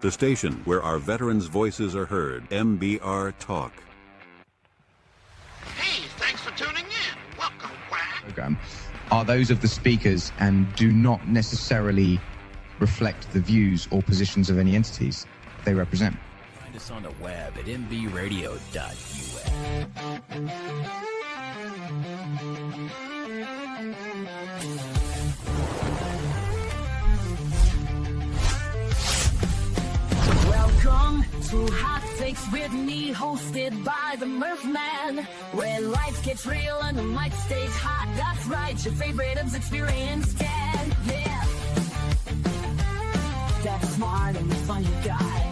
the station where our veterans' voices are heard, MBR Talk. Hey, thanks for tuning in. Welcome, Quack. Program are those of the speakers and do not necessarily reflect the views or positions of any entities they represent. Find us on the web at mbradio.us. Welcome to Hot Takes with me, hosted by the Murphman, where life gets real and the mic stays hot. That's right, your favorite is experienced, yeah. That smart and funny guy.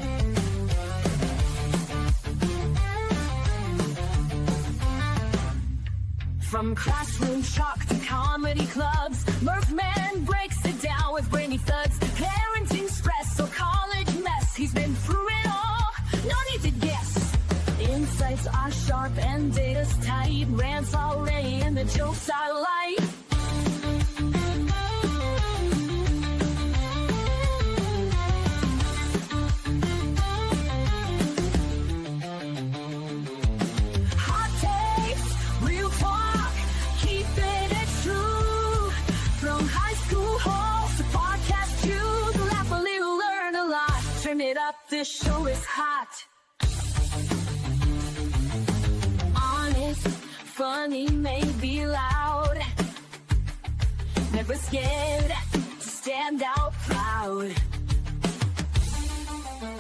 From classroom shock to comedy clubs, Murphman breaks it down with brainy thuds. Parenting stress or college mess, he's been through it all, no need to guess. Insights are sharp and data's tight, rants are ready and the jokes are light. It up, this show is hot. Honest, funny, maybe loud. Never scared to stand out proud.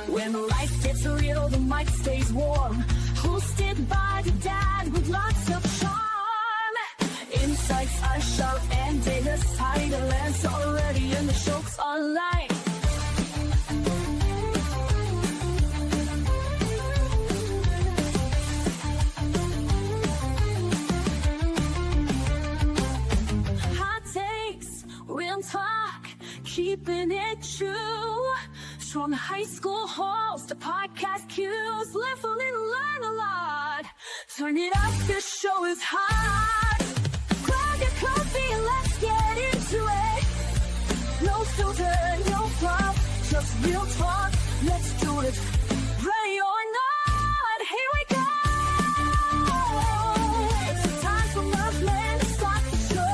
When life gets real, the mic stays warm. Hosted by the dad with lots of charm. Insights are sharp and data's tight. The lens already and the jokes are light. Real talk, keeping it true. From high school halls to podcast cues, live a little, learn a lot. Turn it up, this show is hot. Grab your coffee and let's get into it. No filter, no fluff, just real talk. Let's do it. Ready or not, here we go. It's the time for Murphman to start the show.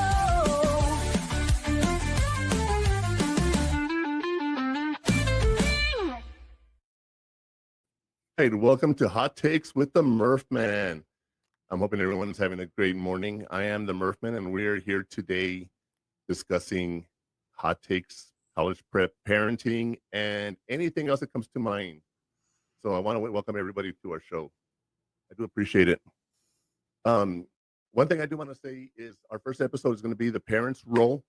Hey, welcome to Hot Takes with the Murphman. I'm hoping everyone's having a great morning. I am the Murphman, and we're here today discussing hot takes, college prep, parenting, and anything else that comes to mind. So I want to welcome everybody to our show. I do appreciate it. One thing I do want to say is our first episode is going to be the parent's role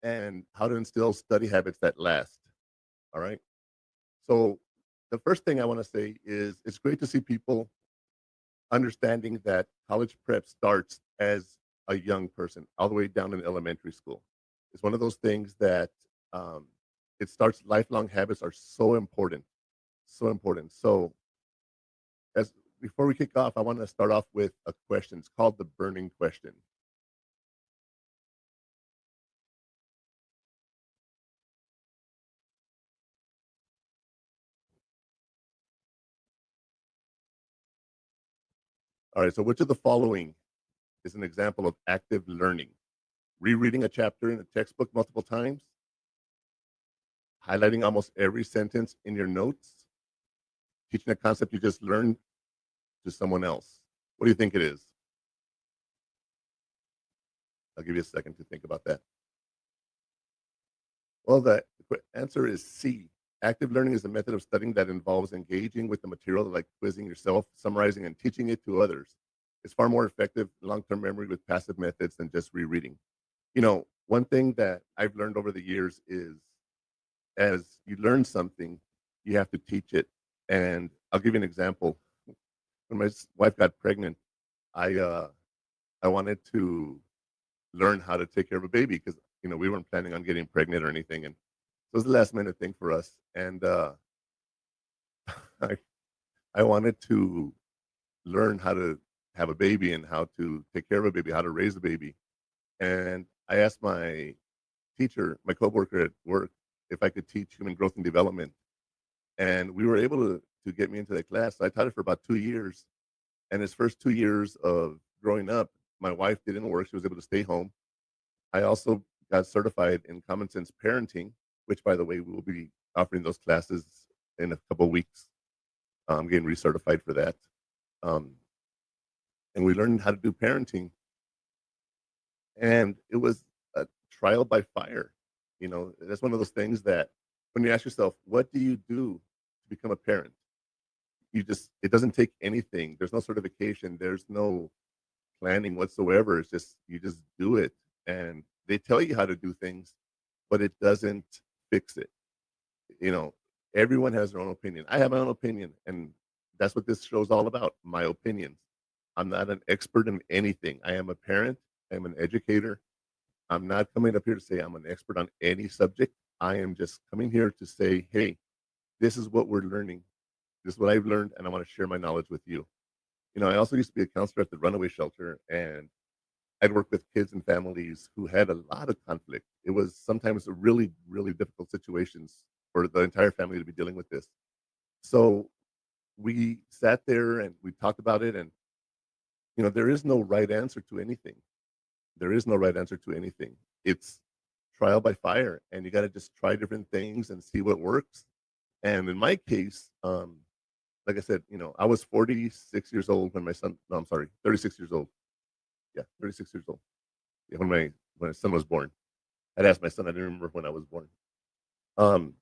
and how to instill study habits that last. All right. So the first thing I want to say is it's great to see people understanding that college prep starts as a young person, all the way down in elementary school. It's one of those things that it starts. Lifelong habits are so important, so important. So before we kick off, I want to start off with a question. It's called the burning question. All right, so which of the following is an example of active learning? Rereading a chapter in a textbook multiple times, highlighting almost every sentence in your notes, teaching a concept you just learned to someone else. What do you think it is? I'll give you a second to think about that. Well, the answer is C. Active learning is a method of studying that involves engaging with the material, like quizzing yourself, summarizing, and teaching it to others. It's far more effective long-term memory with passive methods than just rereading. You know, one thing that I've learned over the years is as you learn something, you have to teach it. And I'll give you an example. When my wife got pregnant, I wanted to learn how to take care of a baby because, you know, we weren't planning on getting pregnant or anything. And so it was a last minute thing for us. And I wanted to learn how to have a baby and how to take care of a baby, how to raise a baby. And I asked my teacher, my coworker at work, if I could teach human growth and development. And we were able to get me into that class. So I taught it for about 2 years. And his first 2 years of growing up, my wife didn't work. She was able to stay home. I also got certified in common sense parenting, which, by the way, we will be offering those classes in a couple of weeks. I'm getting recertified for that. Um, and we learned how to do parenting. And it was a trial by fire. That's one of those things that when you ask yourself, what do you do to become a parent? It doesn't take anything. There's no certification. There's no planning whatsoever. It's just, you just do it. And they tell you how to do things, but it doesn't fix it. You know, everyone has their own opinion. I have my own opinion, and that's what this show's all about, my opinions. I'm not an expert in anything. I am a parent. I'm an educator. I'm not coming up here to say I'm an expert on any subject. I am just coming here to say, hey, this is what we're learning. This is what I've learned, and I want to share my knowledge with you. I also used to be a counselor at the runaway shelter, and I'd work with kids and families who had a lot of conflict. It was sometimes a really, really difficult situations for the entire family to be dealing with this. So we sat there and we talked about it, and there is no right answer to anything. There is no right answer to anything. It's trial by fire, and you got to just try different things and see what works. And in my case, like I said, I was 46 years old when my son. No, I'm sorry, 36 years old. Yeah, 36 years old. Yeah, when my son was born. I'd asked my son. I didn't remember when I was born. Um,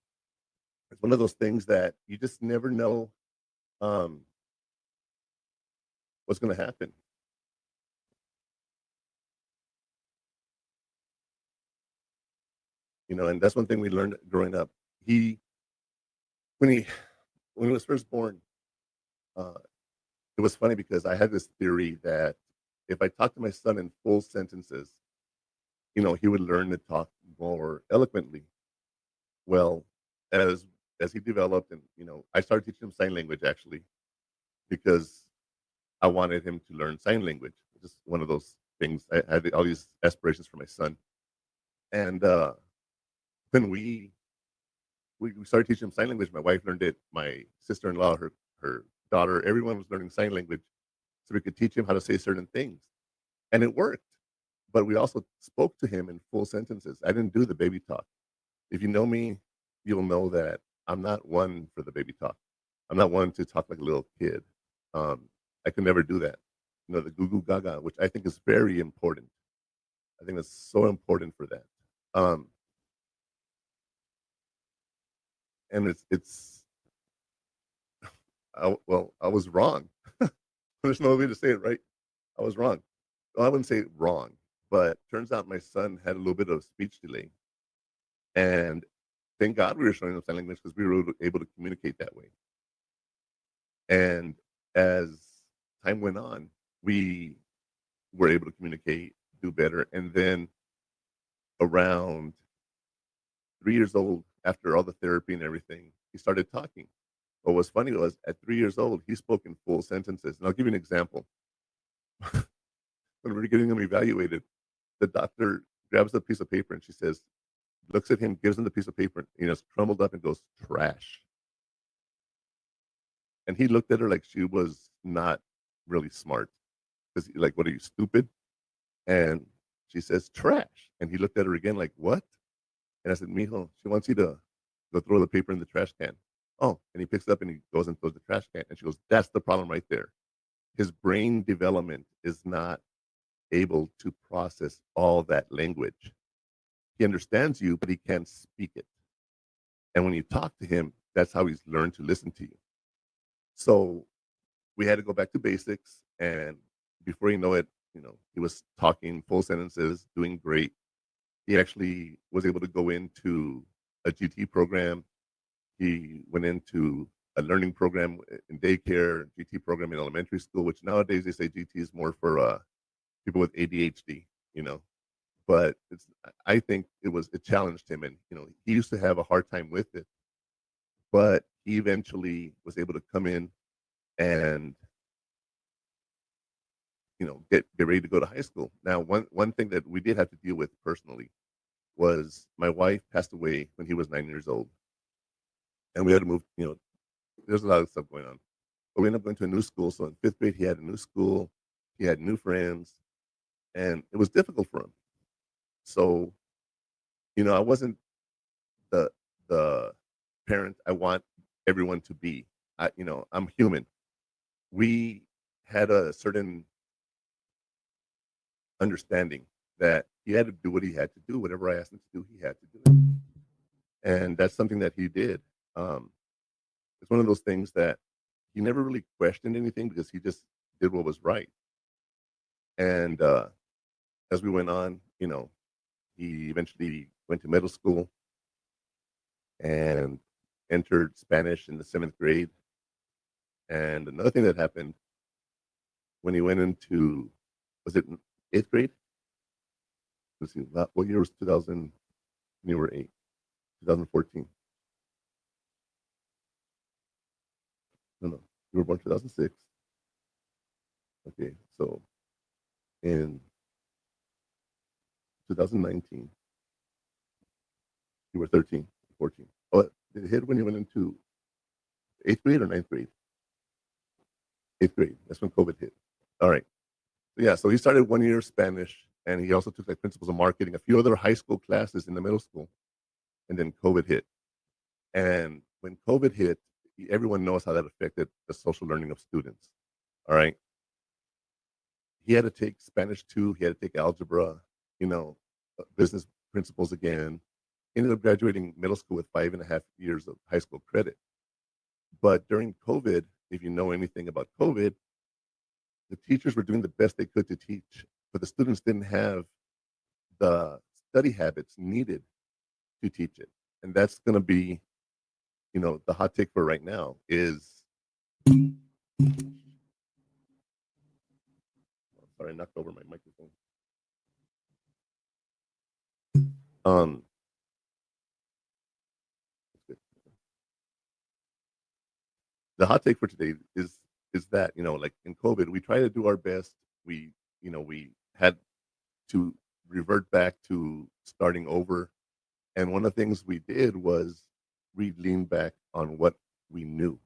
it's one of those things that you just never know um, what's going to happen. And that's one thing we learned growing up. He, when he, when he was first born, uh, it was funny because I had this theory that if I talked to my son in full sentences, he would learn to talk more eloquently. Well, as he developed, and I started teaching him sign language actually because I wanted him to learn sign language. Just one of those things. I had all these aspirations for my son, and when we started teaching him sign language, my wife learned it. My sister-in-law, her daughter, everyone was learning sign language, so we could teach him how to say certain things, and it worked. But we also spoke to him in full sentences. I didn't do the baby talk. If you know me, you'll know that I'm not one for the baby talk. I'm not one to talk like a little kid. I could never do that. The goo goo gaga, which I think is very important. I think that's so important for that. Um, and I was wrong. There's no way to say it right. I was wrong. Well, I wouldn't say wrong, but turns out my son had a little bit of speech delay, and thank God we were showing him sign language because we were able to communicate that way. And as time went on, we were able to communicate, do better, and then around 3 years old, after all the therapy and everything, he started talking. What was funny was at 3 years old, he spoke in full sentences. And I'll give you an example. When we were getting him evaluated, the doctor grabs a piece of paper and she says, looks at him, gives him the piece of paper, it's crumbled up and goes, trash. And he looked at her like she was not really smart. Because, like, what are you, stupid? And she says, trash. And he looked at her again like, what? And I said, mijo, she wants you to go throw the paper in the trash can. Oh, and he picks it up and he goes and throws the trash can. And she goes, that's the problem right there. His brain development is not able to process all that language. He understands you, but he can't speak it. And when you talk to him, that's how he's learned to listen to you. So we had to go back to basics. And before you know it, he was talking full sentences, doing great. He actually was able to go into a GT program. He went into a learning program in daycare, GT program in elementary school, which nowadays they say GT is more for people with ADHD, but I think it challenged him, and he used to have a hard time with it, but he eventually was able to come in and get ready to go to high school. Now, one thing that we did have to deal with personally was my wife passed away when he was 9 years old, and we had to move there's a lot of stuff going on. But we ended up going to a new school. So in fifth grade, he had a new school, he had new friends, and it was difficult for him. So, I wasn't the the parent I want everyone to be. I'm human. We had a certain understanding that he had to do what he had to do. Whatever I asked him to do, he had to do it. And that's something that he did. Um, it's one of those things that he never really questioned anything because he just did what was right. And as we went on, he eventually went to middle school and entered Spanish in the seventh grade. And another thing that happened when he went into, was it eighth grade? Let's see, what year was 2000 when you were 8? 2014. No, you were born 2006. Okay, so in 2019, you were 13, 14. Oh, did it hit when you went into eighth grade or ninth grade? Eighth grade. That's when COVID hit. All right. Yeah, so he started 1 year Spanish, and he also took like principles of marketing, a few other high school classes in the middle school, and then COVID hit. And when COVID hit, everyone knows how that affected the social learning of students. All right. He had to take Spanish 2, he had to take algebra, business principles again. He ended up graduating middle school with 5.5 years of high school credit. But during COVID, if you know anything about COVID, the teachers were doing the best they could to teach, but the students didn't have the study habits needed to teach it. And that's going to be, the hot take for right now is, sorry, I knocked over my microphone. Um, the hot take for today is that, like in COVID, we try to do our best. We had to revert back to starting over. And one of the things we did was we leaned back on what we knew.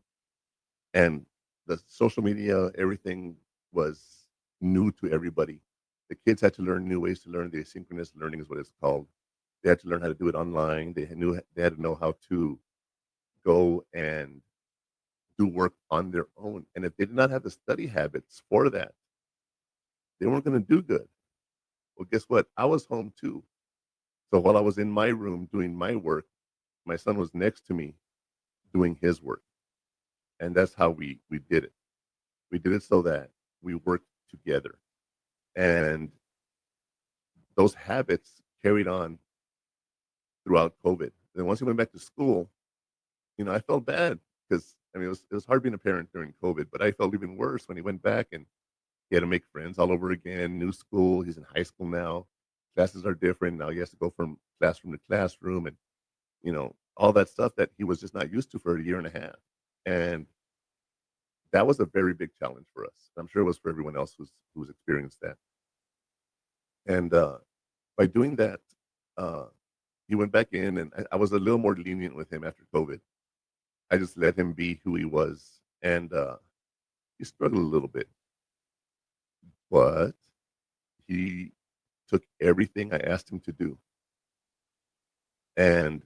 And the social media, everything was new to everybody. The kids had to learn new ways to learn. The asynchronous learning is what it's called. They had to learn how to do it online. They had to know how to go and do work on their own. And if they did not have the study habits for that, they weren't going to do good. Well, guess what? I was home too. So while I was in my room doing my work, my son was next to me doing his work. And that's how we did it. We did it so that we worked together. And those habits carried on throughout COVID. Then once he went back to school, I felt bad because it was hard being a parent during COVID, but I felt even worse when he went back and he had to make friends all over again. New school. He's in high school now. Classes are different now. He has to go from classroom to classroom, and all that stuff that he was just not used to for a year and a half. And that was a very big challenge for us. I'm sure it was for everyone else who's experienced that. And by doing that, he went back in, and I was a little more lenient with him after COVID. I just let him be who he was, and he struggled a little bit, but he took everything I asked him to do, and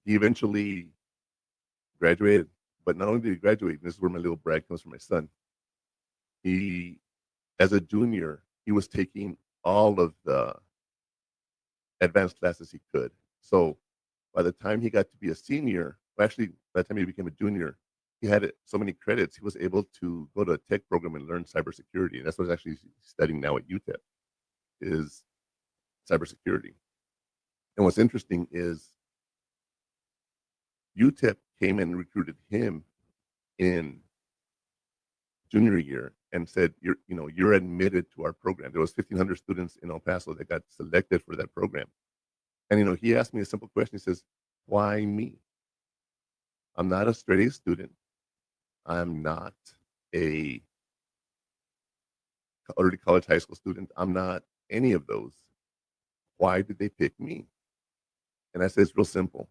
he eventually graduated. But not only did he graduate, and this is where my little brag comes from my son. He, as a junior, he was taking all of the advanced classes he could. So by the time he got to be a senior, well, actually, by the time he became a junior, he had so many credits, he was able to go to a tech program and learn cybersecurity. And that's what he's actually studying now at UTEP, is cybersecurity. And what's interesting is UTEP came and recruited him in junior year and said, you're admitted to our program. There was 1,500 students in El Paso that got selected for that program. And, he asked me a simple question. He says, why me? I'm not a straight A student. I'm not a early college high school student. I'm not any of those. Why did they pick me? And I said, it's real simple,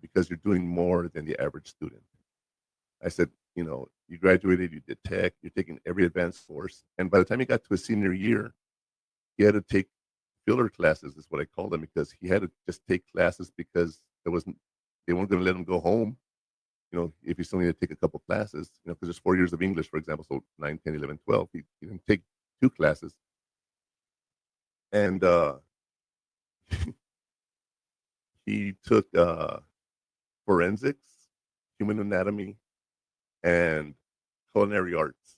because you're doing more than the average student. I said, you graduated, you did tech, you're taking every advanced course. And by the time he got to his senior year, he had to take filler classes, is what I call them, because he had to just take classes because they weren't going to let him go home. If he still needed to take a couple classes, because there's 4 years of English, for example, so 9, 10, 11, 12. He didn't take two classes. And he took forensics, human anatomy, and culinary arts.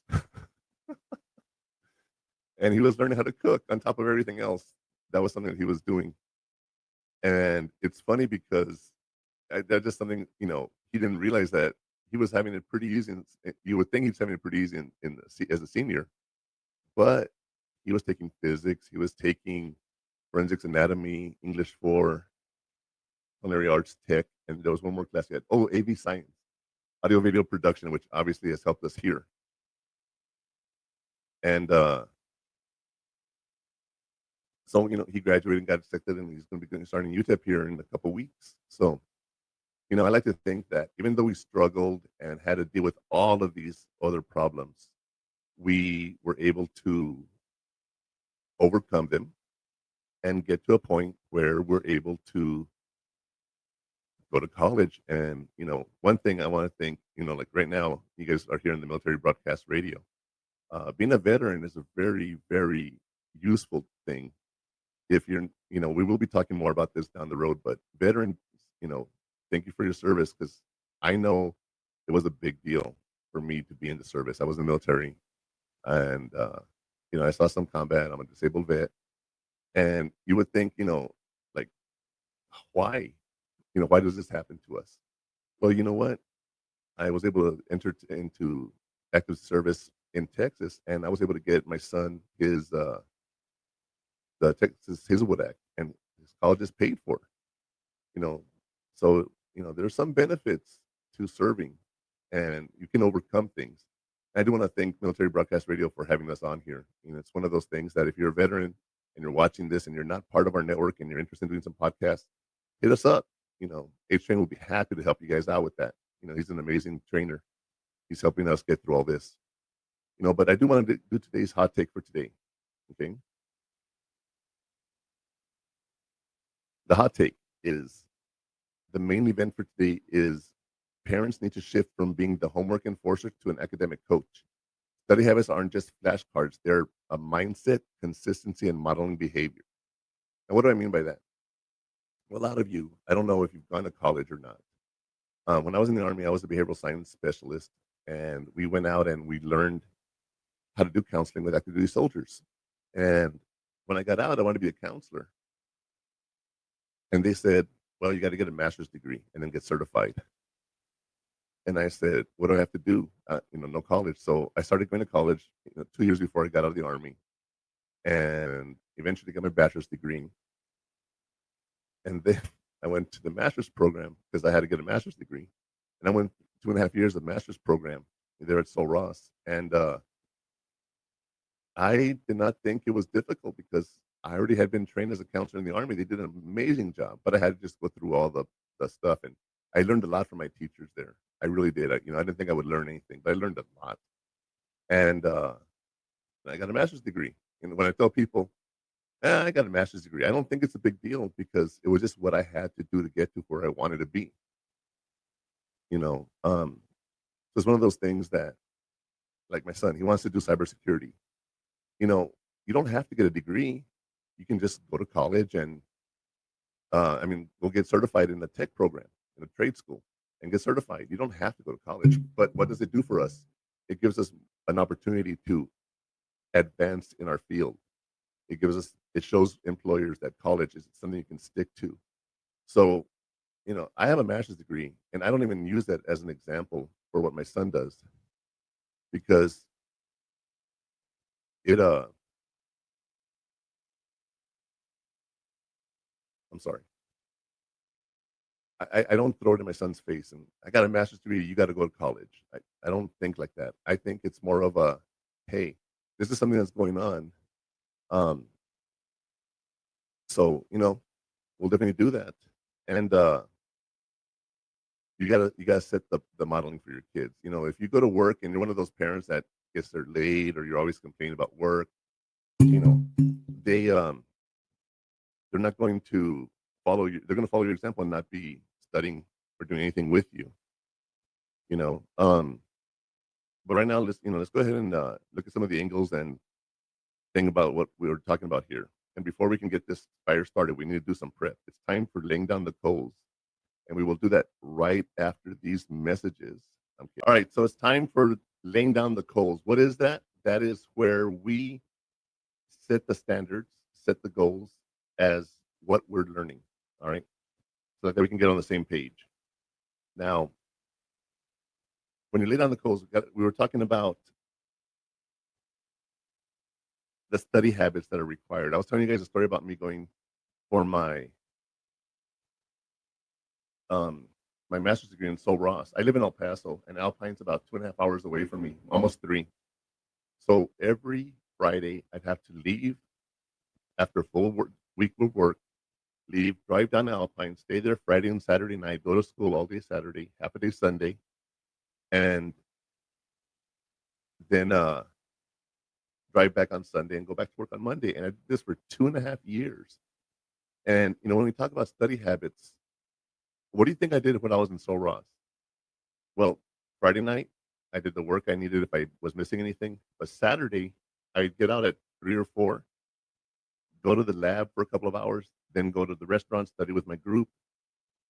And he was learning how to cook on top of everything else. That was something that he was doing. And it's funny because that's just something, he didn't realize that he was having it pretty easy. You would think he's having it pretty easy as a senior, but he was taking physics, he was taking forensics anatomy, English 4, culinary arts tech, and there was one more class he had. Oh, AV science, audio video production, which obviously has helped us here. And so, he graduated and got accepted, and he's going to be starting UTEP here in a couple weeks. So, I like to think that even though we struggled and had to deal with all of these other problems, we were able to overcome them and get to a point where we're able to go to college. And, one thing I want to think, like right now, you guys are here in the military broadcast radio. Being a veteran is a very, very useful thing. If you're, we will be talking more about this down the road, but veterans, thank you for your service, because I know it was a big deal for me to be in the service. I was in the military, and I saw some combat. I'm a disabled vet, and you would think, like, why, why does this happen to us? Well, you know what? I was able to enter into active service in Texas, and I was able to get my son the Texas Hazelwood Act, and his college is paid for. You know, so there's some benefits to serving, and you can overcome things. I do want to thank Military Broadcast Radio for having us on here. It's one of those things that if you're a veteran and you're watching this and you're not part of our network and you're interested in doing some podcasts, hit us up. H Train will be happy to help you guys out with that. He's an amazing trainer. He's helping us get through all this. But I do want to do today's hot take for today. Okay. The hot take is the main event for today is parents need to shift from being the homework enforcer to an academic coach. Study habits aren't just flashcards. They're a mindset, consistency, and modeling behavior. And what do I mean by that? Well, a lot of you, I don't know if you've gone to college or not. When I was in the Army, I was a behavioral science specialist, and we went out and we learned how to do counseling with active duty soldiers. And when I got out, I wanted to be a counselor. And they said, well, you got to get a master's degree and then get certified. And I said, what do I have to do? No college. So I started going to college 2 years before I got out of the Army, and eventually got my bachelor's degree. And then I went to the master's program because I had to get a master's degree. And I went 2.5 years of master's program there at Sol Ross. And I did not think it was difficult because I already had been trained as a counselor in the Army. They did an amazing job, but I had to just go through all the stuff. And I learned a lot from my teachers there. I really did. I didn't think I would learn anything, but I learned a lot. And I got a master's degree. And when I tell people, I got a master's degree, I don't think it's a big deal because it was just what I had to do to get to where I wanted to be. So it's one of those things that, like my son, he wants to do cybersecurity. You don't have to get a degree. You can just go to college and, go get certified in a tech program, in a trade school, and get certified. You don't have to go to college. But what does it do for us? It gives us an opportunity to advance in our field. It shows employers that college is something you can stick to. So, I have a master's degree, and I don't even use that as an example for what my son does, because it I'm sorry. I don't throw it in my son's face and I got a master's degree, you got to go to college. I don't think like that. I think it's more of a, hey, this is something that's going on. Um, so, we'll definitely do that. And you gotta set the modeling for your kids. If you go to work and you're one of those parents that gets there late or you're always complaining about work, you know, they they're not going to follow you. They're going to follow your example and not be studying or doing anything with you. You know, but right now let's go ahead and look at some of the angles and think about what we were talking about here. And before we can get this fire started, we need to do some prep. It's time for laying down the coals, and we will do that right after these messages. All right, so it's time for laying down the coals. What is that? That is where we set the standards, set the goals as what we're learning. All right, so that we can get on the same page. Now, when you lay down the coals, we were talking about the study habits that are required. I was telling you guys a story about me going for my master's degree in Sol Ross. I live in El Paso, and Alpine's about 2.5 hours away from me, almost 3. So every Friday, I'd have to leave after a full week of work, drive down to Alpine, stay there Friday and Saturday night, go to school all day Saturday, half a day Sunday, and then drive back on Sunday and go back to work on Monday. And I did this for 2.5 years. And when we talk about study habits, what do you think I did when I was in Sol Ross? Well, Friday night, I did the work I needed if I was missing anything. But Saturday, I'd get out at 3 or 4, go to the lab for a couple of hours, then go to the restaurant, study with my group.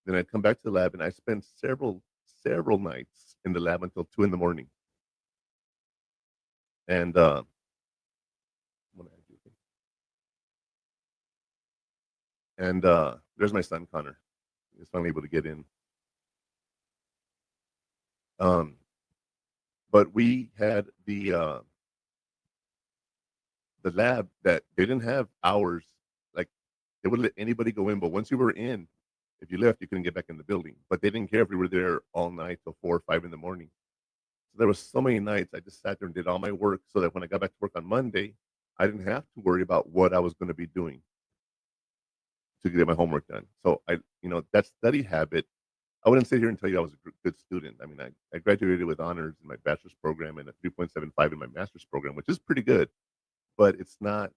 Then I'd come back to the lab, and I spent several nights in the lab until 2 in the morning. And there's my son, Connor. He's finally able to get in. But we had the lab that they didn't have hours. Like, they wouldn't let anybody go in, but once you were in, if you left, you couldn't get back in the building. But they didn't care if we were there all night till 4 or 5 in the morning. So there was so many nights I just sat there and did all my work so that when I got back to work on Monday, I didn't have to worry about what I was going to be doing to get my homework done. So that study habit, I wouldn't sit here and tell you I was a good student. I mean, I graduated with honors in my bachelor's program and a 3.75 in my master's program, which is pretty good. But it's not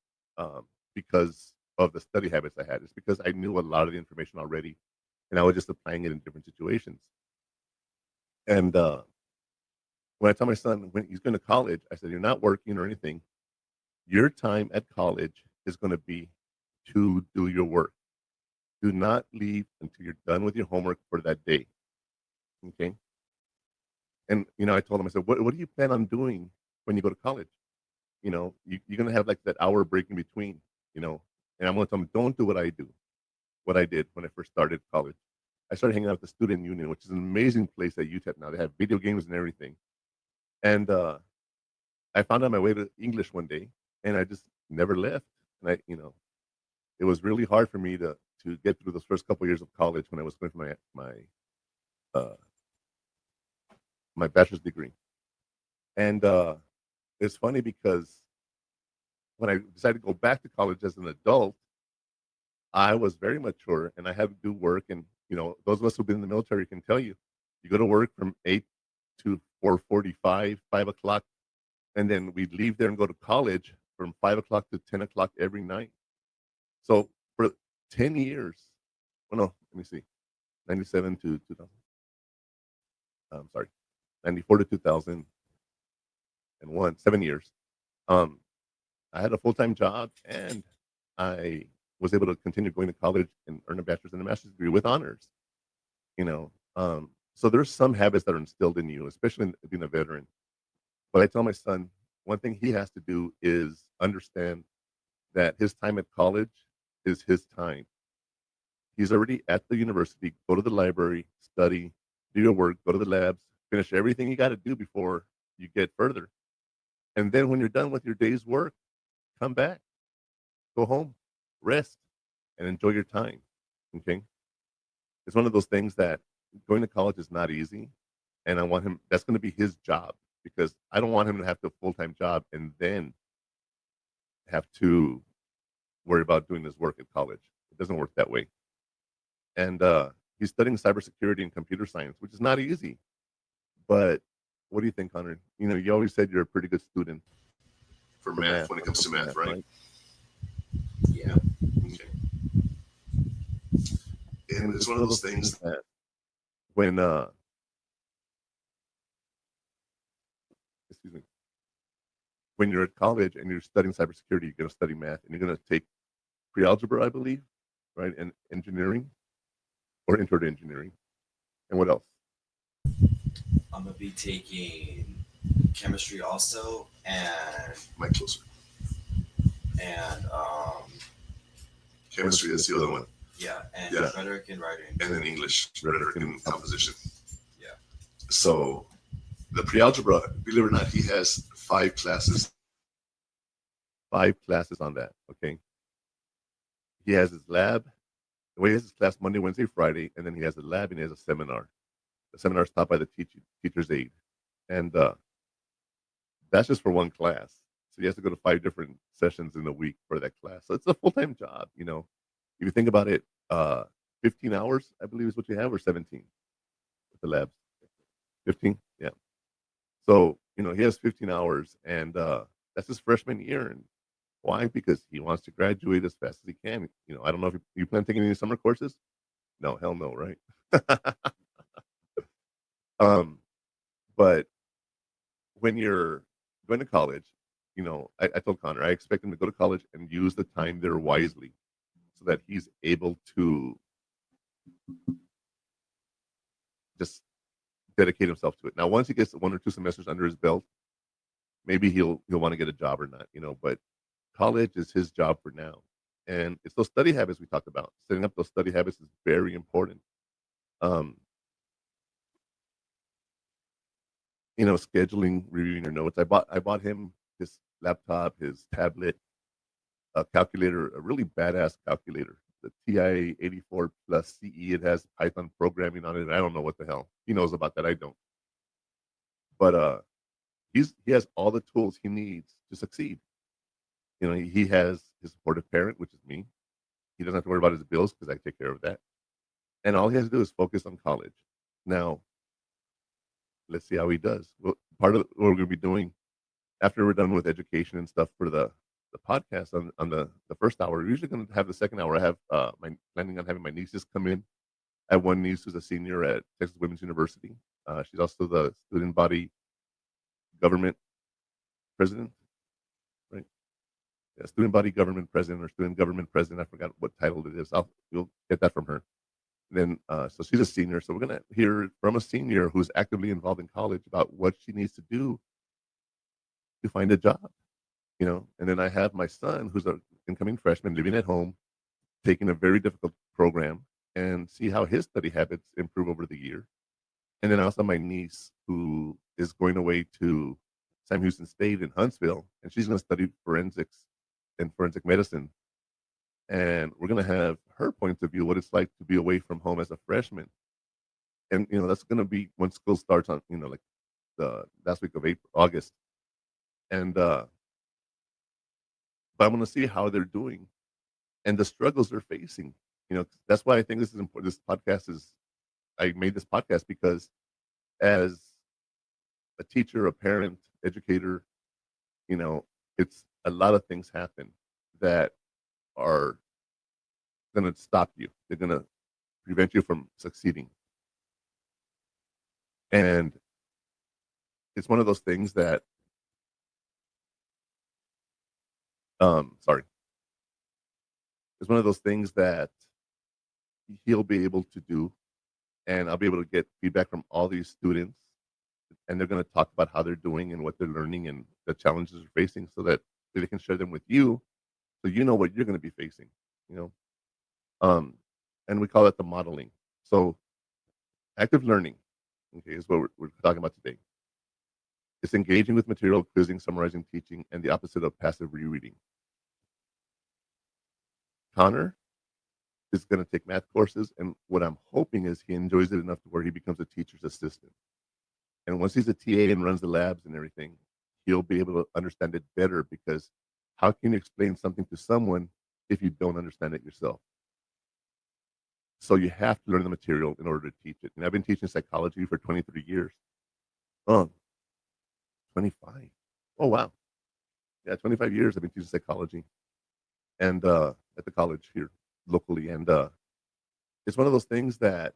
because of the study habits I had. It's because I knew a lot of the information already, and I was just applying it in different situations. And when I tell my son when he's going to college, I said, "You're not working or anything. Your time at college is going to be to do your work. Do not leave until you're done with your homework for that day." Okay. And I told him, I said, "What do you plan on doing when you go to college? You're going to have like that hour break in between. And I'm going to tell him, don't do what I did when I first started college. I started hanging out with the student union, which is an amazing place at UTEP now. They have video games and everything. And I found out my way to English one day, and I just never left. And it was really hard for me to get through those first couple of years of college when I was going for my bachelor's degree. And it's funny because when I decided to go back to college as an adult, I was very mature and I had to do work. And those of us who've been in the military can tell you, you go to work from 8 to 4:45, 5 o'clock, and then we'd leave there and go to college from 5 o'clock to 10 o'clock every night. So for 10 years, let me see, 97 to 2000. I'm sorry, 94 to 2001, 7 years. I had a full-time job, and I was able to continue going to college and earn a bachelor's and a master's degree with honors. So there's some habits that are instilled in you, especially in being a veteran. But I tell my son, one thing he has to do is understand that his time at college is his time. He's already at the university. Go to the library, study, do your work, go to the labs, finish everything you got to do before you get further. And then when you're done with your day's work, come back, go home, rest, and enjoy your time. Okay? It's one of those things that going to college is not easy. And I want him, that's going to be his job, because I don't want him to have to full-time job and then have to worry about doing his work at college. It doesn't work that way. And he's studying cybersecurity and computer science, which is not easy. But what do you think, Connor? You always said you're a pretty good student For math, when it comes to math, right? Yeah. Okay. And it's one of those things that when excuse me, when you're at college and you're studying cybersecurity, you're going to study math and you're going to take pre-algebra, I believe, right? And engineering or intro to engineering. And what else? I'm gonna be taking chemistry also, and Mike closer. And chemistry is the other one. Yeah, and Yeah. rhetoric and writing. And then English, rhetoric and composition. Yeah. So the pre-algebra, believe it or not, he has 5 classes. 5 classes on that, okay? He has his lab. Well, he has his class Monday, Wednesday, Friday, and then he has a lab and he has a seminar. The seminar is taught by the teacher's aide. And that's just for one class. So he has to go to 5 different sessions in a week for that class. So it's a full-time job, If you think about it, 15 hours, I believe is what you have, or 17 with the labs. 15? Yeah. So, he has 15 hours, and that's his freshman year. And why? Because he wants to graduate as fast as he can. I don't know if you plan on taking any summer courses. No, hell no, right? But when you're going to college, I told Connor, I expect him to go to college and use the time there wisely so that he's able to just dedicate himself to it. Now, once he gets 1 or 2 semesters under his belt, maybe he'll want to get a job or not, but college is his job for now. And it's those study habits we talked about. Setting up those study habits is very important. Scheduling, reviewing your notes. I bought him his laptop, his tablet, a calculator, a really badass calculator, the TI 84 plus CE. It has Python programming on it. I don't know what the hell he knows about that. I don't. But he has all the tools he needs to succeed. He has his supportive parent, which is me. He doesn't have to worry about his bills because I take care of that. And all he has to do is focus on college. Now, let's see how he does. Well, part of what we're going to be doing after we're done with education and stuff for the podcast on the first hour, we're usually going to have the second hour. I have planning on having my nieces come in. I have one niece who's a senior at Texas Women's University. She's also the student body government president, right? Yeah, student body government president or student government president. I forgot what title it is. You'll get that from her. And then, so she's a senior. So we're going to hear from a senior who's actively involved in college about what she needs to do to find a job, And then I have my son, who's an incoming freshman, living at home, taking a very difficult program, and see how his study habits improve over the year. And then also my niece, who is going away to Sam Houston State in Huntsville, and she's going to study forensics and forensic medicine. And we're going to have her point of view, what it's like to be away from home as a freshman. And, that's going to be when school starts on, like the last week of August. And, but I'm going to see how they're doing and the struggles they're facing. That's why I think this is important. This podcast I made this podcast because as a teacher, a parent, educator, it's a lot of things happen that are going to stop you. They're going to prevent you from succeeding. And it's one of those things that, it's one of those things that he'll be able to do. And I'll be able to get feedback from all these students. And they're going to talk about how they're doing and what they're learning and the challenges they're facing so that they can share them with you. So you know what you're going to be facing, and we call it the modeling. So active learning, okay, is what we're talking about today. It's engaging with material, quizzing, summarizing, teaching, and the opposite of passive rereading. Connor is going to take math courses, and what I'm hoping is he enjoys it enough to where he becomes a teacher's assistant. And once he's a TA and runs the labs and everything, he'll be able to understand it better, because how can you explain something to someone if you don't understand it yourself? So you have to learn the material in order to teach it. And I've been teaching psychology for 23 years. Oh, 25. Oh, wow. Yeah, 25 years I've been teaching psychology and at the college here locally. And it's one of those things that,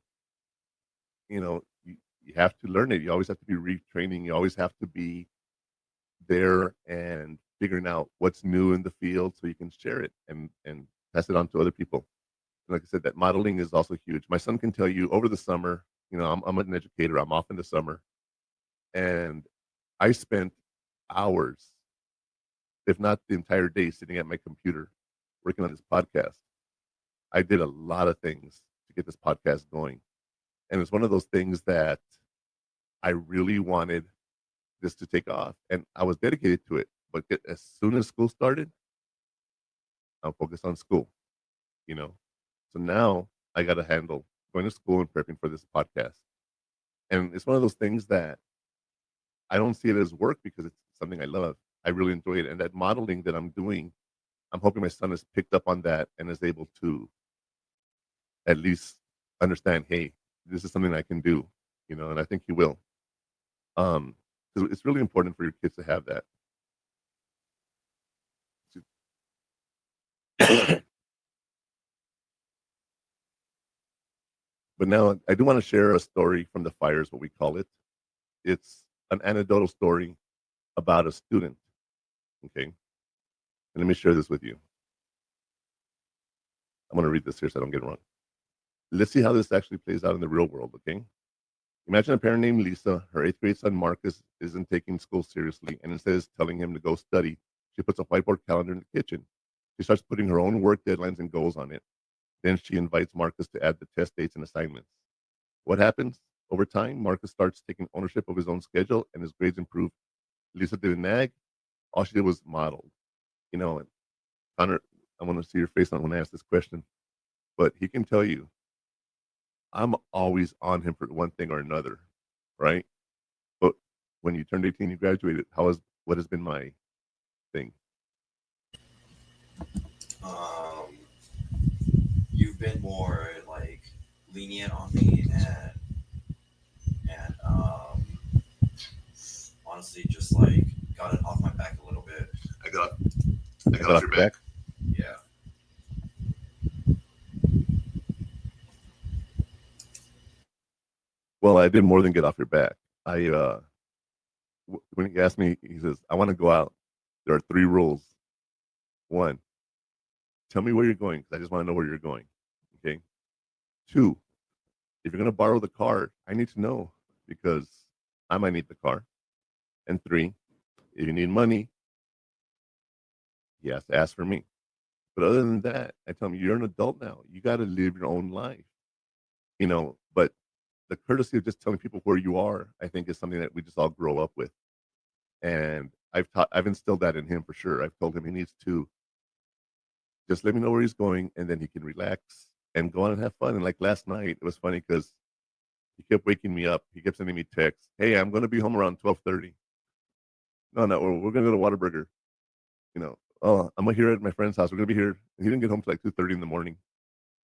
you have to learn it. You always have to be retraining. You always have to be there and figuring out what's new in the field so you can share it and pass it on to other people. And like I said, that modeling is also huge. My son can tell you over the summer, I'm an educator. I'm off in the summer, and I spent hours, if not the entire day, sitting at my computer working on this podcast. I did a lot of things to get this podcast going. And it's one of those things that I really wanted this to take off. And I was dedicated to it. But as soon as school started, I'm focused on school, you know. So now I got to handle going to school and prepping for this podcast. And it's one of those things that I don't see it as work because it's something I love. I really enjoy it. And that modeling that I'm doing, I'm hoping my son has picked up on that and is able to at least understand, hey, this is something I can do, and I think he will. 'Cause it's really important for your kids to have that. But now I do want to share a story from the fire, is what we call it. It's an anecdotal story about a student. Okay. And let me share this with you. I'm going to read this here so I don't get it wrong. Let's see how this actually plays out in the real world. Okay. Imagine a parent named Lisa. Her 8th grade son Marcus isn't taking school seriously, and instead of telling him to go study, she puts a whiteboard calendar in the kitchen. She starts putting her own work deadlines and goals on it. Then she invites Marcus to add the test dates and assignments. What happens? Over time, Marcus starts taking ownership of his own schedule and his grades improve. Lisa didn't nag. All she did was model. And Connor, I want to see your face on when I ask this question. But he can tell you, I'm always on him for one thing or another, right? But when you turned 18, you graduated. What has been my thing? You've been more like lenient on me and honestly just like got it off my back a little bit. I got off your back. Yeah. Well, I did more than get off your back. When he asked me, he says, I want to go out. There are 3 rules. 1, tell me where you're going because I just want to know where you're going. Okay. 2, if you're going to borrow the car, I need to know because I might need the car. And 3, if you need money, he has to ask for me. But other than that, I tell him, you're an adult now. You got to live your own life. But the courtesy of just telling people where you are, I think, is something that we just all grow up with. And I've instilled that in him for sure. I've told him he needs to just let me know where he's going, and then he can relax and go on and have fun. And like last night, it was funny because he kept waking me up. He kept sending me texts. Hey, I'm going to be home around 12:30. No, we're going to go to Whataburger. Oh, I'm here at my friend's house. We're going to be here. And he didn't get home till like 2:30 in the morning.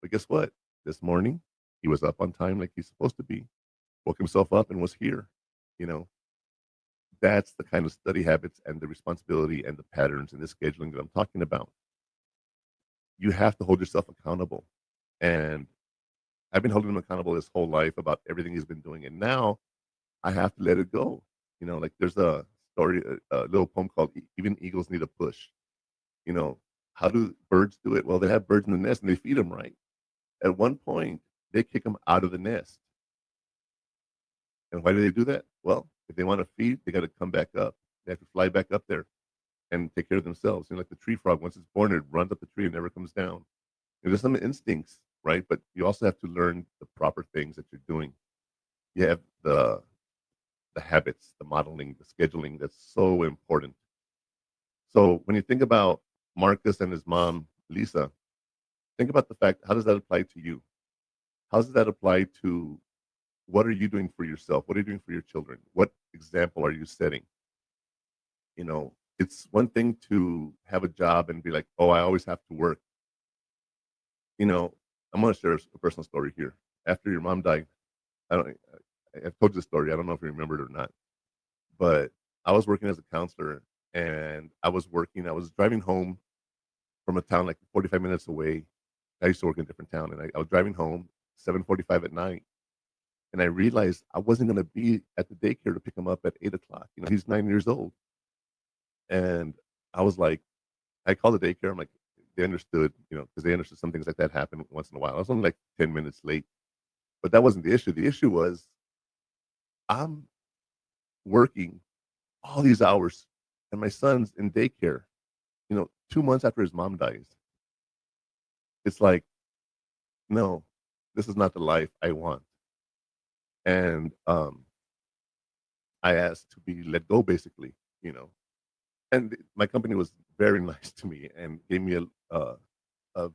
But guess what? This morning, he was up on time like he's supposed to be, woke himself up and was here. That's the kind of study habits and the responsibility and the patterns and the scheduling that I'm talking about. You have to hold yourself accountable. And I've been holding him accountable his whole life about everything he's been doing. And now I have to let it go. Like there's a story, a little poem called Even Eagles Need a Push. How do birds do it? Well, they have birds in the nest and they feed them right. At one point, they kick them out of the nest. And why do they do that? Well, if they want to feed, they got to come back up. They have to fly back up there and take care of themselves. Like the tree frog, once it's born, it runs up the tree and never comes down. There's some instincts, right? But you also have to learn the proper things that you're doing. You have the habits, the modeling, the scheduling that's so important. So when you think about Marcus and his mom, Lisa, think about the fact, how does that apply to you? How does that apply to what are you doing for yourself? What are you doing for your children? What example are you setting? It's one thing to have a job and be like, oh, I always have to work. I'm going to share a personal story here. After your mom died, I've told you the story. I don't know if you remember it or not, but I was working as a counselor, and I was driving home from a town like 45 minutes away. I used to work in a different town, and I was driving home 7:45 at night, and I realized I wasn't going to be at the daycare to pick him up at 8 o'clock. He's 9 years old, and I was like, I called the daycare. I'm like, they understood, because they understood some things like that happen once in a while. I was only like 10 minutes late, but that wasn't the issue. The issue was I'm working all these hours, and my son's in daycare. 2 months after his mom dies. It's like, no, this is not the life I want. And I asked to be let go, basically. And my company was very nice to me and gave me a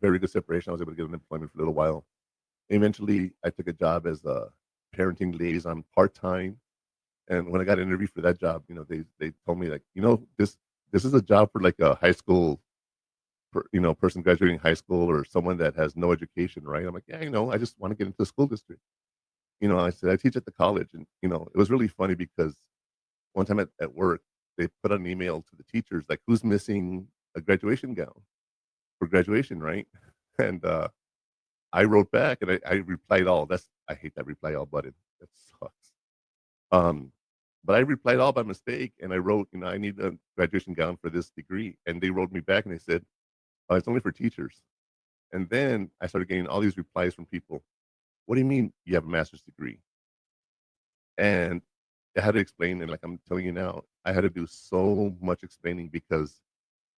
very good separation. I was able to get unemployment for a little while. Eventually, I took a job as a parenting liaison part time. And when I got interviewed for that job, they told me like, this is a job for like a high school, person graduating high school or someone that has no education, right? I'm like, yeah, I just want to get into the school district. I said I teach at the college, and it was really funny because one time at work, they put out an email to the teachers like, who's missing a graduation gown for graduation, right? And I wrote back and I replied all. I hate that reply all button. That sucks. But I replied all by mistake, and I wrote, I need a graduation gown for this degree, and they wrote me back and they said, oh, it's only for teachers. And then I started getting all these replies from people. What do you mean you have a master's degree? And I had to explain, and like I'm telling you now, I had to do so much explaining because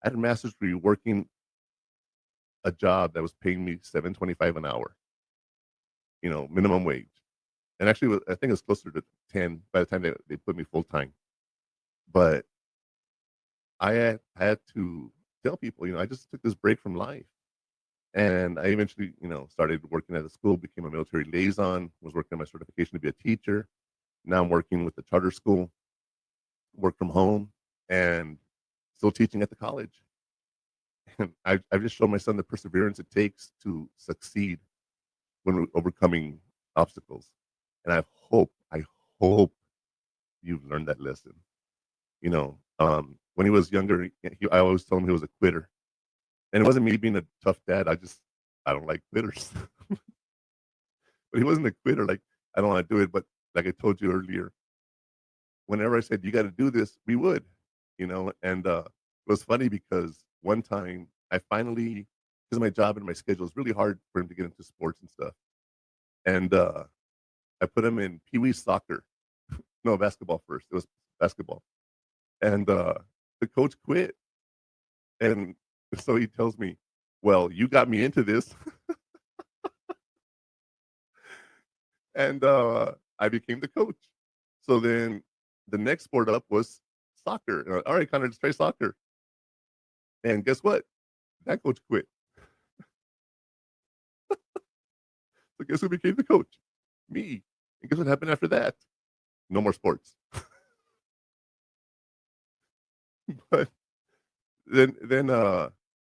I had a master's degree working a job that was paying me $7.25 an hour, minimum wage. And actually, I think it was closer to 10 by the time they put me full time. But I had to tell people, I just took this break from life. And I eventually, started working at a school, became a military liaison, was working on my certification to be a teacher. Now I'm working with the charter school, work from home, and still teaching at the college. And I've just shown my son the perseverance it takes to succeed when we're overcoming obstacles. And I hope you've learned that lesson. When he was younger, I always told him he was a quitter. And it wasn't me being a tough dad. I don't like quitters. But he wasn't a quitter. Like, I don't want to do it. But like I told you earlier, whenever I said, you got to do this, we would, and it was funny because one time I finally, because my job and my schedule is really hard for him to get into sports and stuff. And I put him in Pee Wee soccer. No, basketball first. It was basketball. And the coach quit. And so he tells me, well, you got me into this. And I became the coach. So then the next sport up was soccer. All right, Connor, let's try soccer. And guess what? That coach quit. So guess who became the coach? Me. And guess what happened after that? No more sports. But then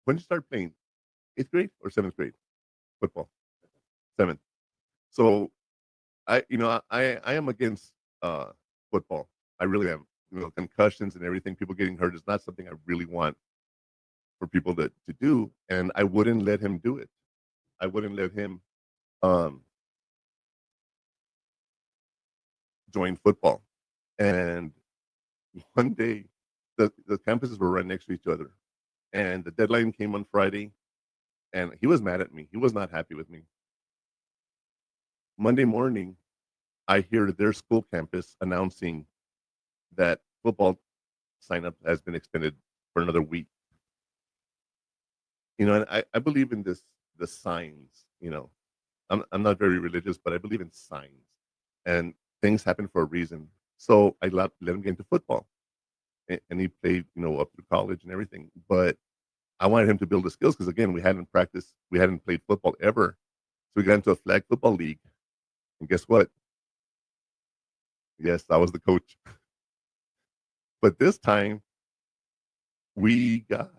when did you start playing? 8th grade or 7th grade? Football. 7th. So I am against football. I really am. Concussions and everything, people getting hurt is not something I really want for people to do. And I wouldn't let him do it. I wouldn't let him join football. And one day the campuses were right next to each other. And the deadline came on Friday. And he was mad at me. He was not happy with me. Monday morning, I hear their school campus announcing that football sign up has been extended for another week. And I believe in the signs. I'm not very religious, but I believe in signs, and things happen for a reason. So I let him get into football, and he played, up through college and everything. But I wanted him to build the skills because again, we hadn't played football ever. So we got into a flag football league, and guess what? Yes, I was the coach. But this time we got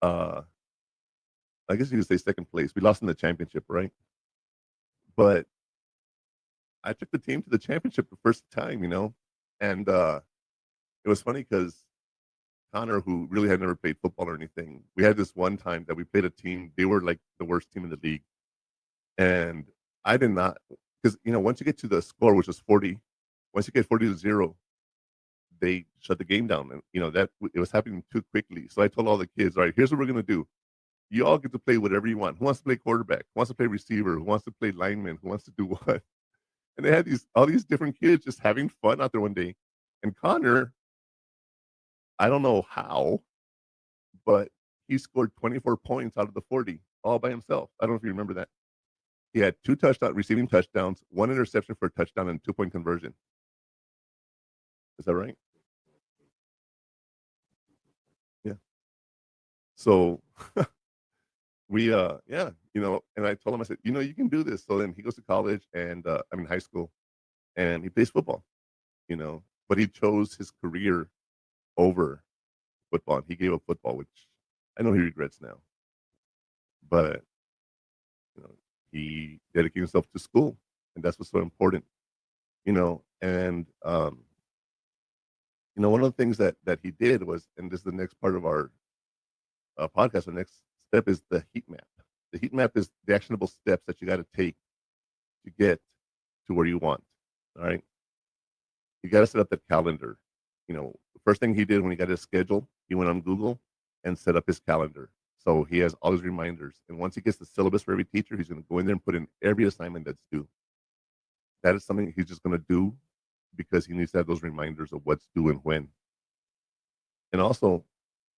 I guess you could say second place. We lost in the championship, right? but I took the team to the championship the first time, and it was funny because Connor, who really had never played football or anything, we had this one time that we played a team. They were like the worst team in the league, and I did not, because once you get to the score, which was 40, once you get 40-0, they shut the game down, and that it was happening too quickly. So I told all the kids, all right, here's what we're gonna do. You all get to play whatever you want. Who wants to play quarterback? Who wants to play receiver? Who wants to play lineman? Who wants to do what? And they had all these different kids just having fun out there one day. And Connor, I don't know how, but he scored 24 points out of the 40 all by himself. I don't know if you remember that. He had 2 receiving touchdowns, 1 interception for a touchdown, and 2-point conversion. Is that right? Yeah. So yeah, and I told him, I said, you can do this. So then he goes to college and, high school, and he plays football, but he chose his career over football. He gave up football, which I know he regrets now, but he dedicated himself to school, and that's what's so important, and, one of the things that he did was, and this is the next part of our podcast, the next step is the heat map. The heat map is the actionable steps that you got to take to get to where you want. All right. You got to set up that calendar. The first thing he did when he got his schedule, he went on Google and set up his calendar. So he has all his reminders. And once he gets the syllabus for every teacher, he's going to go in there and put in every assignment that's due. That is something he's just going to do because he needs to have those reminders of what's due and when. And also,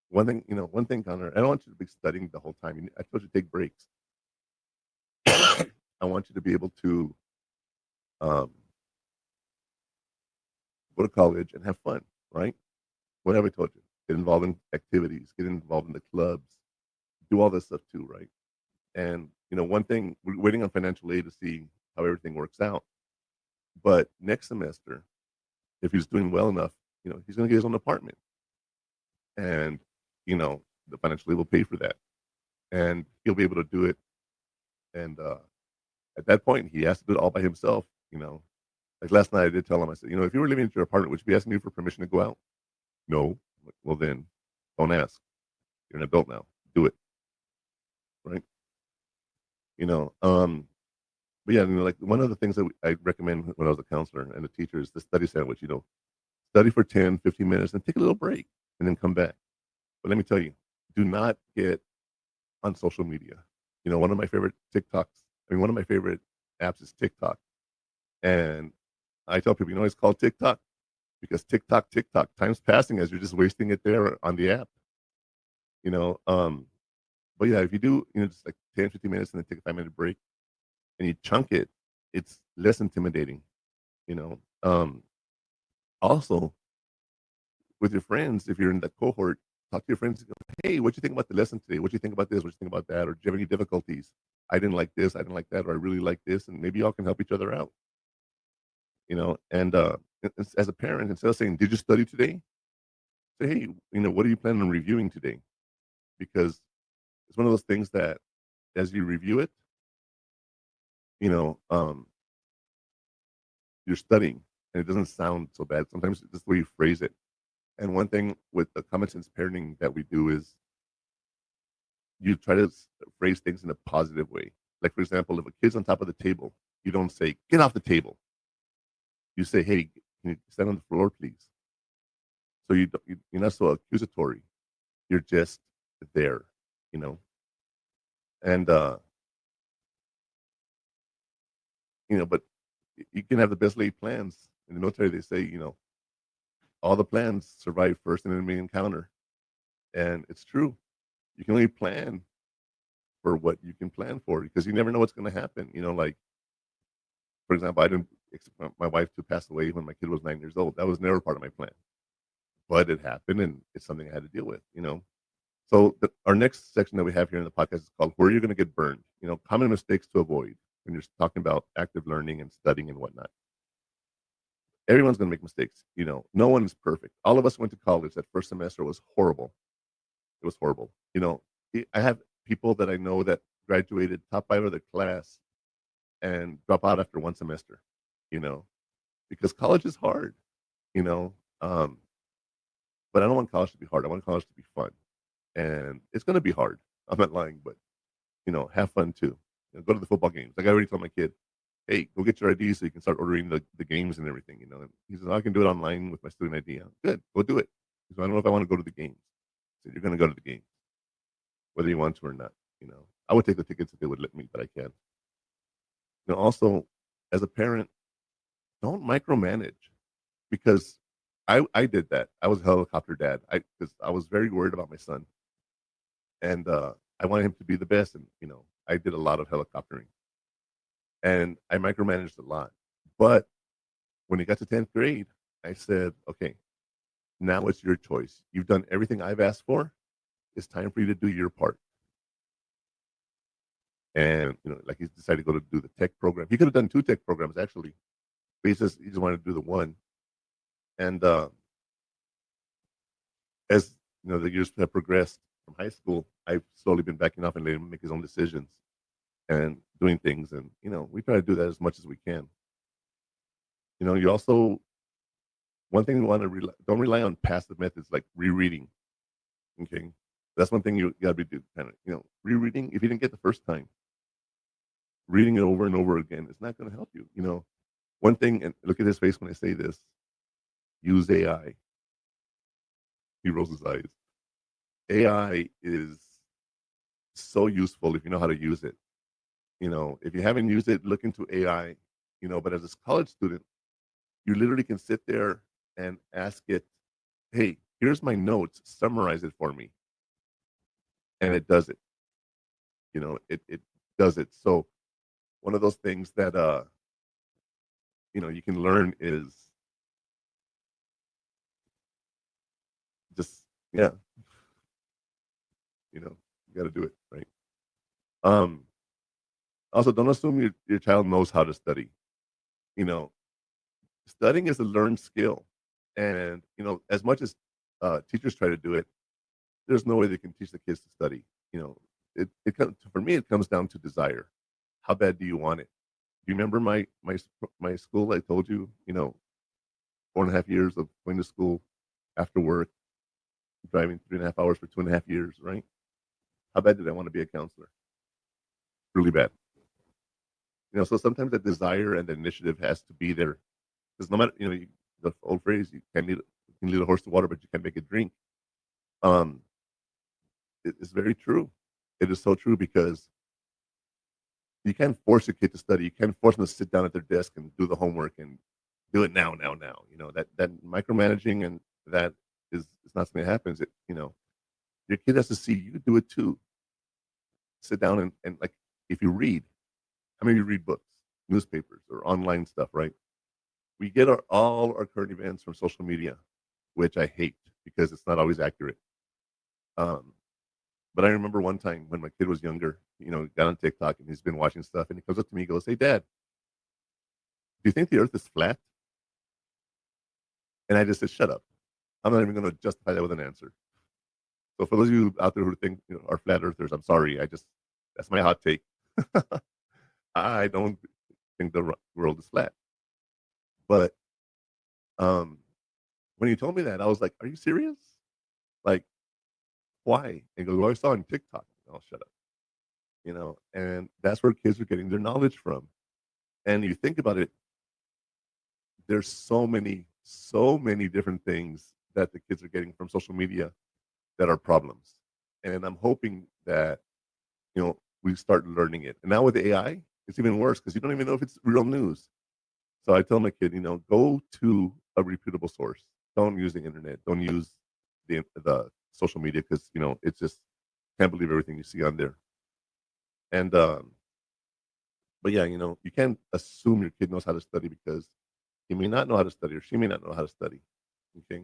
one thing, Connor, I don't want you to be studying the whole time. I told you to take breaks. I want you to be able to go to college and have fun, right? What have I told you? Get involved in activities, get involved in the clubs, do all this stuff too, right? And, one thing, we're waiting on financial aid to see how everything works out. But next semester, if he's doing well enough, he's going to get his own apartment. And, the financial aid will pay for that. And he'll be able to do it. And at that point, he has to do it all by himself, Like last night, I did tell him, I said, if you were living at your apartment, would you be asking me for permission to go out? No. Well, then don't ask. You're an adult now. Do it. Right? But yeah, like one of the things that I recommend when I was a counselor and a teacher is the study sandwich, study for 10, 15 minutes and take a little break and then come back. But let me tell you, do not get on social media. One of my favorite one of my favorite apps is TikTok. And I tell people, it's called TikTok because TikTok, time's passing as you're just wasting it there on the app. But yeah, if you do, just like 10, 15 minutes and then take a 5-minute break and you chunk it, it's less intimidating, Also, with your friends, if you're in that cohort, talk to your friends. Hey, what do you think about the lesson today? What do you think about this? What do you think about that? Or do you have any difficulties? I didn't like this. I didn't like that. Or I really like this. And maybe y'all can help each other out. And as a parent, instead of saying, did you study today? Say, hey, what are you planning on reviewing today? Because it's one of those things that as you review it, you're studying and it doesn't sound so bad. Sometimes it's just the way you phrase it. And one thing with the common sense parenting that we do is you try to phrase things in a positive way. Like, for example, if a kid's on top of the table, you don't say, get off the table. You say, hey, can you stand on the floor, please? So you're not so accusatory. You're just there, And, but you can have the best laid plans. In the military, they say, all the plans survive first enemy encounter. And it's true. You can only plan for what you can plan for because you never know what's going to happen. Like, for example, I didn't expect my wife to pass away when my kid was 9 years old. That was never part of my plan. But it happened, and it's something I had to deal with, So our next section that we have here in the podcast is called Where You're Going to Get Burned. Common mistakes to avoid when you're talking about active learning and studying and whatnot. Everyone's going to make mistakes. No one is perfect. All of us went to college. That first semester was horrible. It was horrible. I have people that I know that graduated top 5 of their class and drop out after one semester, you know, because college is hard, you know. But I don't want college to be hard. I want college to be fun, and it's going to be hard. I'm not lying, but have fun too. Go to the football games. Like I already told my kid, hey, go get your ID so you can start ordering the games and everything. And he says, I can do it online with my student ID. Good, go do it. He said, I don't know if I want to go to the games. I said, you're going to go to the games, whether you want to or not. I would take the tickets if they would let me, but I can't. Also, as a parent, don't micromanage, because I did that. I was a helicopter dad. Because I was very worried about my son, and I wanted him to be the best. And I did a lot of helicoptering, and I micromanaged a lot. But when he got to 10th grade, I said, okay, now it's your choice. You've done everything I've asked for. It's time for you to do your part. And like he decided to go to do the tech program. He could have done 2 tech programs actually, but he just wanted to do the one. And as the years have progressed from high school, I've slowly been backing off and letting him make his own decisions and doing things. And we try to do that as much as we can. You also, one thing you want to don't rely on passive methods like rereading. Okay, that's one thing you got to do. Kind of rereading. If you didn't get the first time, reading it over and over again is not going to help you. One thing, and look at his face when I say this, use AI. He rolls his eyes. AI is so useful if you know how to use it. If you haven't used it, look into AI. But as a college student, you literally can sit there and ask it, hey, here's my notes, summarize it for me. And it does it. It does it. So one of those things that you can learn is just you got to do it right. Also, don't assume your child knows how to study. Studying is a learned skill, and as much as teachers try to do it, there's no way they can teach the kids to study. For me, it comes down to desire. How bad do you want it? Do you remember my school? I told you, 4.5 years of going to school after work, driving 3.5 hours for 2.5 years, right? How bad did I want to be a counselor? Really bad. So sometimes that desire and the initiative has to be there, because no matter, the old phrase, you can lead a horse to water, but you can't make it drink. It's very true. It is so true, because you can't force a kid to study. You can't force them to sit down at their desk and do the homework and do it now. That micromanaging, and that is not something that happens. Your kid has to see you do it too. Sit down and like, if you read, how many of you read books, newspapers, or online stuff, right? We get all our current events from social media, which I hate because it's not always accurate. But I remember one time when my kid was younger, got on TikTok and he's been watching stuff, and he comes up to me and goes, hey, Dad, do you think the earth is flat? And I just said, shut up. I'm not even going to justify that with an answer. So for those of you out there who think are flat earthers, I'm sorry. That's my hot take. I don't think the world is flat. But when he told me that, I was like, are you serious? Like, why? And he goes, well, I saw on TikTok. Oh, shut up. And that's where kids are getting their knowledge from. And you think about it, there's so many different things that the kids are getting from social media that are problems. And I'm hoping that, we start learning it. And now with AI, it's even worse, because you don't even know if it's real news. So I tell my kid, go to a reputable source. Don't use the internet. Don't use the social media, because it's just, can't believe everything you see on there. And but yeah, you can't assume your kid knows how to study, because he may not know how to study, or she may not know how to study. Okay,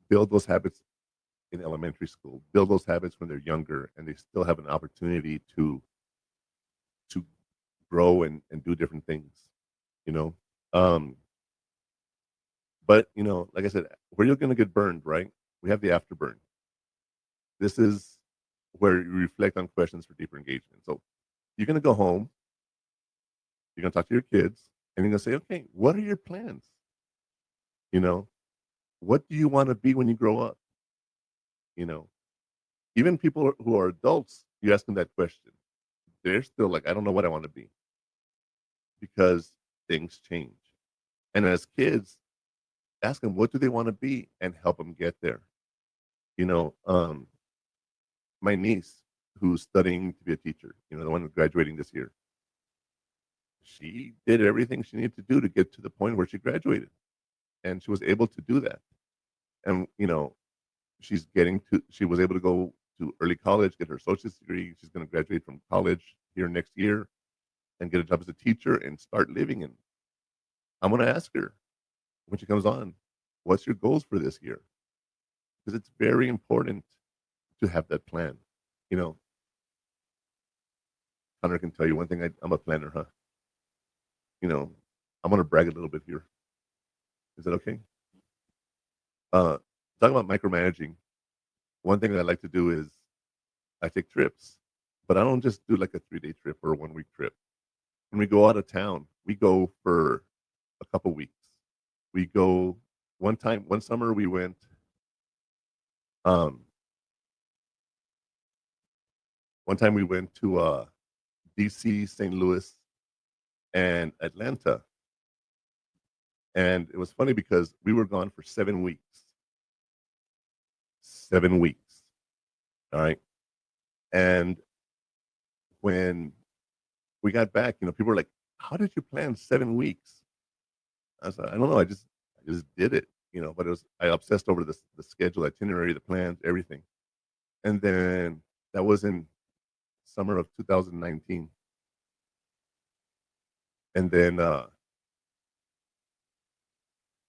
build those habits in elementary school. Build those habits when they're younger, and they still have an opportunity to grow and do different things. But like I said, where you're going to get burned, right? We have the afterburn. This is where you reflect on questions for deeper engagement. So you're going to go home, You're going to talk to your kids and you're going to say, okay, what are your plans? You know, what do you want to be when you grow up? You know, even people who are adults, you ask them that question. They're still like, I don't know what I want to be because things change. And as kids, ask them, what do they want to be and help them get there. You know, my niece who's studying to be a teacher, the one who's graduating this year, she did everything she needed to do to get to the point where she graduated. And she was able to do that. And, she was able to go to early college, get her associate's degree. She's going to graduate from college here next year and get a job as a teacher and start living in. I'm going to ask her when she comes on, what's your goals for this year? Because it's very important to have that plan. Connor can tell you one thing. I'm a planner, huh? I'm going to brag a little bit here. Is that okay? Talking about micromanaging, one thing that I like to do is I take trips, but I don't just do like a 3-day trip or a 1-week trip. When we go out of town, we go for a couple weeks. We go one summer we went, one time we went to DC, St. Louis, and Atlanta. And it was funny because we were gone for 7 weeks. 7 weeks. All right. And when we got back, people were like, how did you plan 7 weeks? I was like, I don't know. I just did it, but I obsessed over the schedule, itinerary, the plans, everything. And then that was in summer of 2019. And then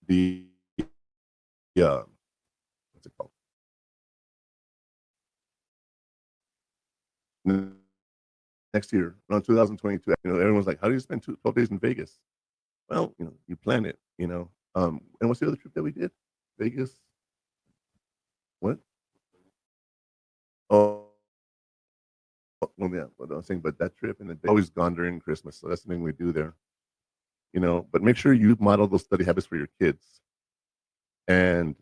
the what's it called? Next year, around 2022, everyone's like, how do you spend 12 days in Vegas? Well, you plan it, and what's the other trip that we did? Vegas? What? Oh, well, yeah, what I'm saying, but that trip, and then always gone during Christmas, so that's the thing we do there, but make sure you model those study habits for your kids. And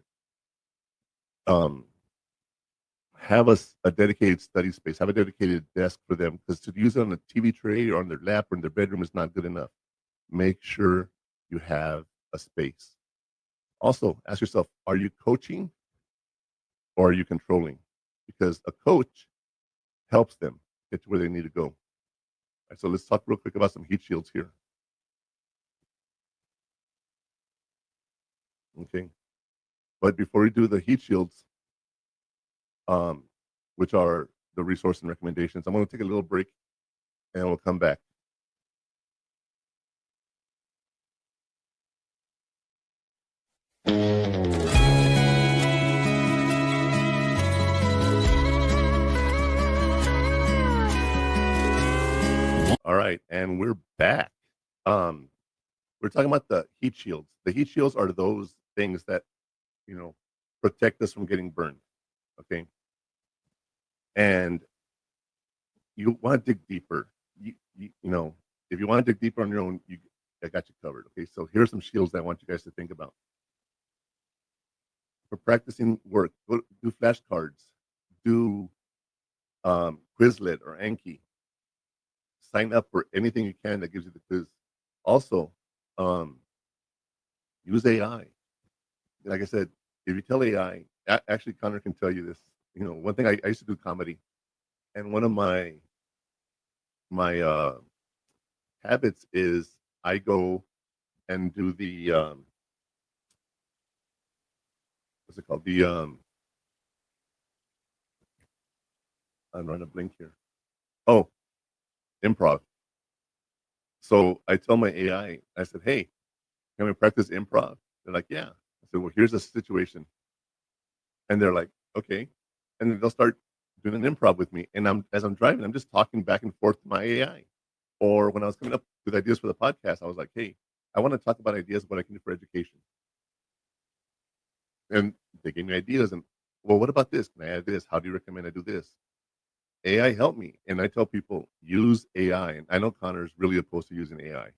have a dedicated study space, have a dedicated desk for them, because to use it on a TV tray or on their lap or in their bedroom is not good enough. Make sure you have a space. Also, ask yourself, are you coaching or are you controlling? Because a coach helps them get to where they need to go. All right, so let's talk real quick about some heat shields here. Okay. But before we do the heat shields, which are the resource and recommendations, I'm going to take a little break and we'll come back. All right, and we're back. We're talking about the heat shields. The heat shields are those things that, protect us from getting burned. Okay. And you want to dig deeper. If you want to dig deeper on your own, I got you covered. Okay. So here's some shields that I want you guys to think about. For practicing work, do flashcards, do Quizlet or Anki. Sign up for anything you can that gives you the quiz. Also, use AI. Like I said, if you tell AI, actually Connor can tell you this. One thing I used to do comedy, and one of my habits is I go and do the what's it called? I'm running a blink here. Oh, improv. So I tell my AI, I said, hey, can we practice improv? They're like, yeah. I said, well, here's a situation. And they're like, okay. And then they'll start doing an improv with me. And as I'm driving, I'm just talking back and forth to my AI. Or when I was coming up with ideas for the podcast, I was like, hey, I want to talk about ideas of what I can do for education. And they gave me ideas. And, well, what about this? Can I add this? How do you recommend I do this? AI helped me. And I tell people, use AI. And I know Connor is really opposed to using AI.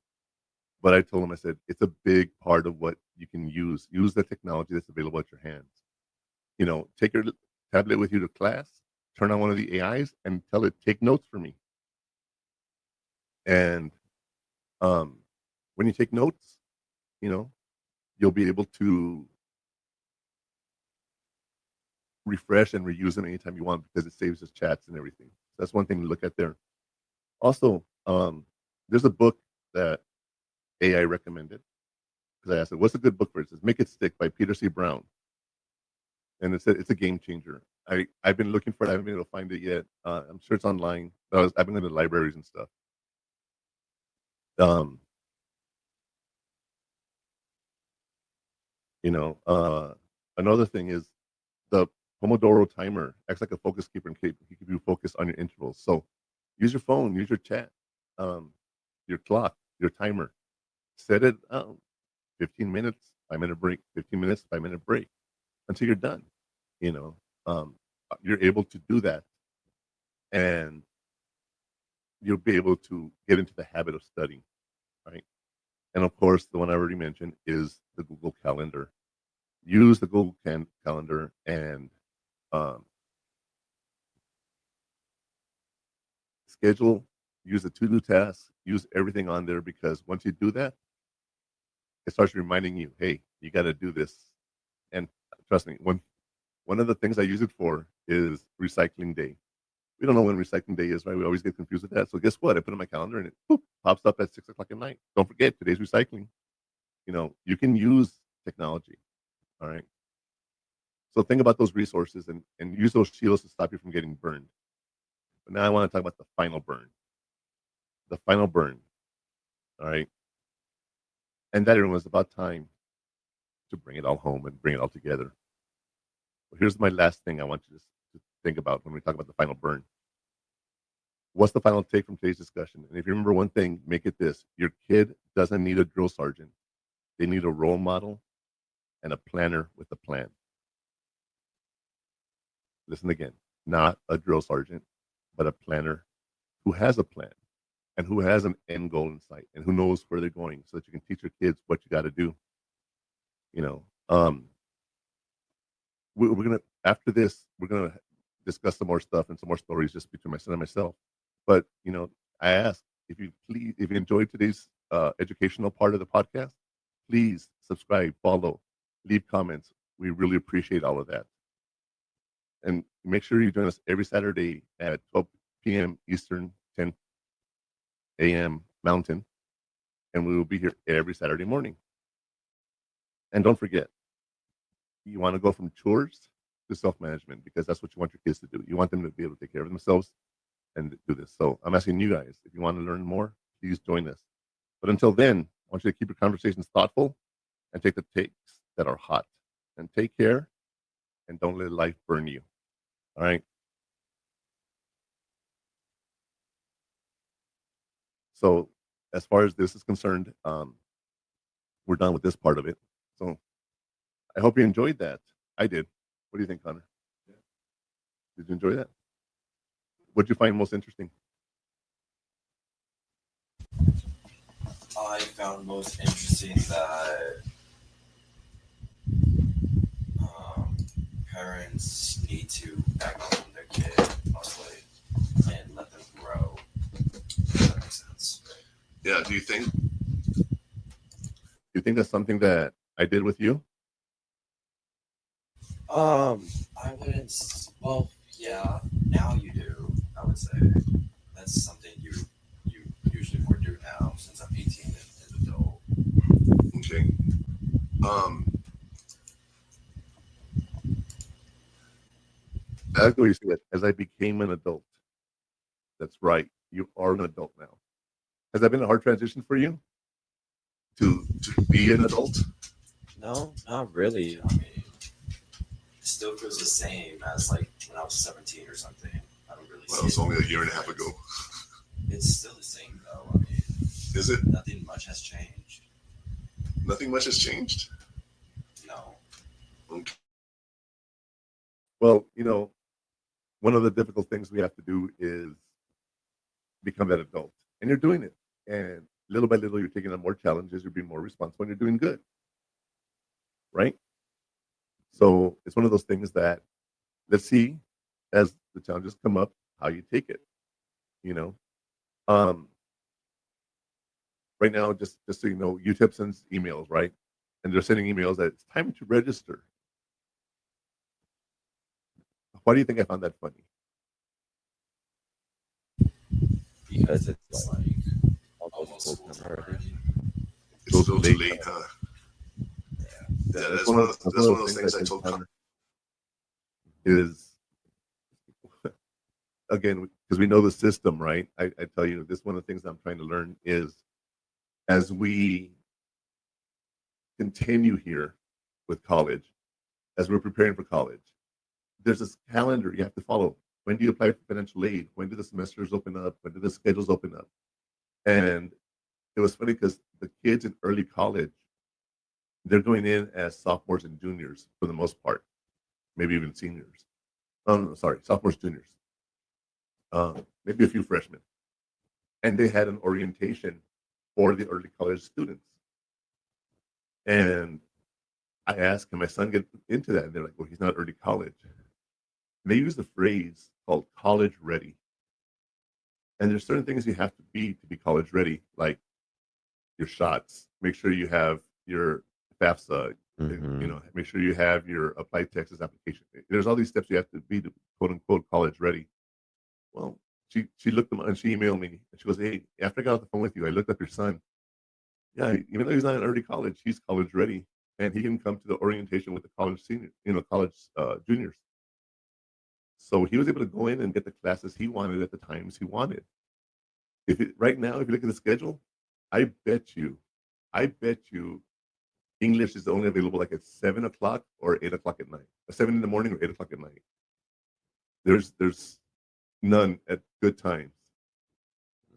But I told him, I said, it's a big part of what you can use. Use the technology that's available at your hands. Take your tablet with you to class, turn on one of the AIs, and tell it, take notes for me. And when you take notes, you'll be able to refresh and reuse them anytime you want because it saves us chats and everything. So that's one thing to look at there. Also, there's a book that AI recommended because I asked it, what's a good book for it? It says Make It Stick by Peter C. Brown. And it said it's a game changer. I've been looking for it. I haven't been able to find it yet. I'm sure it's online. I've been going to libraries and stuff. Another thing is the Pomodoro timer acts like a focus keeper and keep you focused on your intervals. So use your phone, use your chat, your clock, your timer. Set it 15 minutes, 5-minute break, 15 minutes, 5-minute break until you're done. You're able to do that, and you'll be able to get into the habit of studying, right? And of course, the one I already mentioned is the Google Calendar. Use the Google Calendar and schedule, use the to-do tasks, use everything on there, because once you do that, it starts reminding you, hey, you got to do this. And trust me, one of the things I use it for is recycling day. We don't know when recycling day is, right? We always get confused with that. So guess what? I put it in my calendar and it pops up at 6 o'clock at night. Don't forget, today's recycling. You can use technology. All right. So think about those resources and use those shields to stop you from getting burned. But now I want to talk about the final burn. The final burn. All right. And that was about time to bring it all home and bring it all together. But here's my last thing I want you to think about when we talk about the final burn. What's the final take from today's discussion? And if you remember one thing, make it this. Your kid doesn't need a drill sergeant. They need a role model and a planner with a plan. Listen again, not a drill sergeant, but a planner who has a plan and who has an end goal in sight and who knows where they're going so that you can teach your kids what you got to do. We're going to, after this, we're going to discuss some more stuff and some more stories just between my son and myself. But, I ask if you enjoyed today's educational part of the podcast, please subscribe, follow, leave comments. We really appreciate all of that. And make sure you join us every Saturday at 12 p.m. Eastern, 10 a.m. Mountain. And we will be here every Saturday morning. And don't forget, you want to go from chores to self-management, because that's what you want your kids to do. You want them to be able to take care of themselves and do this. So I'm asking you guys, if you want to learn more, please join us. But until then, I want you to keep your conversations thoughtful and take the takes that are hot. And take care, and don't let life burn you. All right? So as far as this is concerned, we're done with this part of it. So I hope you enjoyed that. I did. What do you think, Connor? Yeah. Did you enjoy that? What did you find most interesting? I found most interesting that parents need to back up on their kid mostly and let them grow. If that makes sense. Yeah. Do you think? Do you think that's something that I did with you? I wouldn't. Well, yeah. Now you do. I would say that's something you usually more do now, since I'm 18 and an adult. Okay. I like the way you say that. As I became an adult. That's right. You are an adult now. Has that been a hard transition for you? To be an adult? No, not really. I mean, it still feels the same as like when I was 17 or something. I don't really. Well, it's only a year and a half ago. It's still the same though. I mean, is it? Nothing much has changed. Nothing much has changed? No. Well, one of the difficult things we have to do is become that adult, and you're doing it. And little by little, you're taking on more challenges. You're being more responsible, and you're doing good, right? So it's one of those things that let's see as the challenges come up how you take it. You know, um, right now, just so you know, UTEP sends emails, right? And they're sending emails that it's time to register. Why do you think I found that funny? Because it's It's like like almost almost full full time time already. already. It's still too late, huh? Yeah, that's one of those things I told Connor. Is again because we know the system, right? I tell you, this one of the things I'm trying to learn is as we continue here with college, as we're preparing for college, there's this calendar you have to follow. When do you apply for financial aid? When do the semesters open up? When do the schedules open up? And it was funny because the kids in early college, they're going in as sophomores and juniors for the most part, maybe even seniors. No, sorry, sophomores, juniors, maybe a few freshmen. And they had an orientation for the early college students. And I asked, can my son get into that? And they're like, well, he's not early college. And they use the phrase called college ready. And there's certain things you have to be college ready, like your shots. Make sure you have your FAFSA. You know, make sure you have your applied Texas application. There's all these steps you have to be to quote unquote college ready. Well, she looked them and she emailed me and she goes, hey, after I got off the phone with you, I looked up your son. Yeah, even though he's not in early college, he's college ready, and he can come to the orientation with the college senior, college juniors. So he was able to go in and get the classes he wanted at the times he wanted. Right now, if you look at the schedule, I bet you, English is only available like at 7 o'clock or 8 o'clock at night. 7 in the morning or 8 o'clock at night. There's none at good times.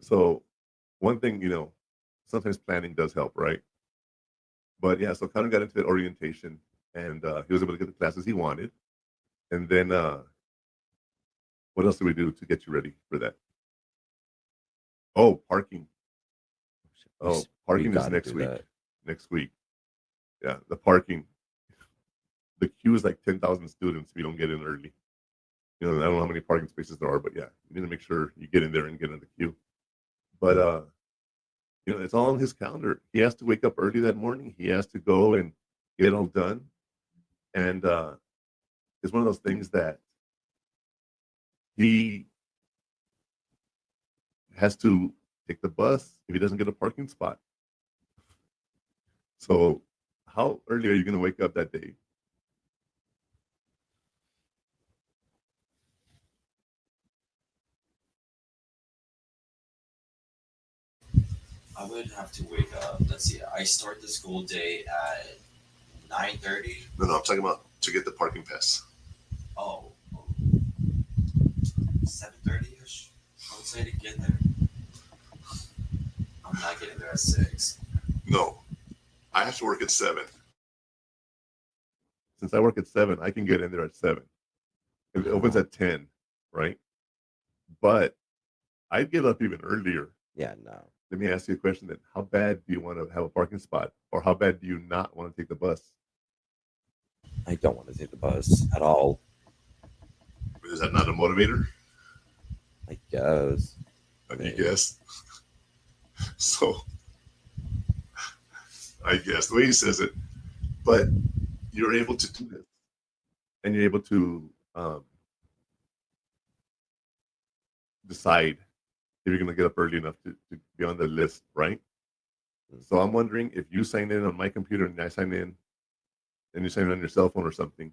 So one thing, sometimes planning does help, right? But yeah, so Connor got into that orientation and he was able to get the classes he wanted. And then what else did we do to get you ready for that? Oh, parking. Oh, parking is next week. Next week. Yeah, the parking. The queue is like 10,000 students if you don't get in early. I don't know how many parking spaces there are, but yeah, you need to make sure you get in there and get in the queue. But it's all on his calendar. He has to wake up early that morning. He has to go and get it all done. And it's one of those things that he has to take the bus if he doesn't get a parking spot. So how early are you going to wake up that day? I would have to wake up. Let's see. I start the school day at 9:30. No, I'm talking about to get the parking pass. Oh, 7:30 ish. I would say to get there. I'm not getting there at 6. No, I have to work at 7. Since I work at 7, I can get in there at 7. It opens at 10, right? But I'd get up even earlier. Yeah, no. Let me ask you a question then. How bad do you want to have a parking spot? Or how bad do you not want to take the bus? I don't want to take the bus at all. Is that not a motivator? I guess. I guess. So, I guess the way he says it, but you're able to do this. And you're able to decide if you're going to get up early enough to be on the list, right? So I'm wondering if you sign in on my computer and I sign in and you sign in on your cell phone or something,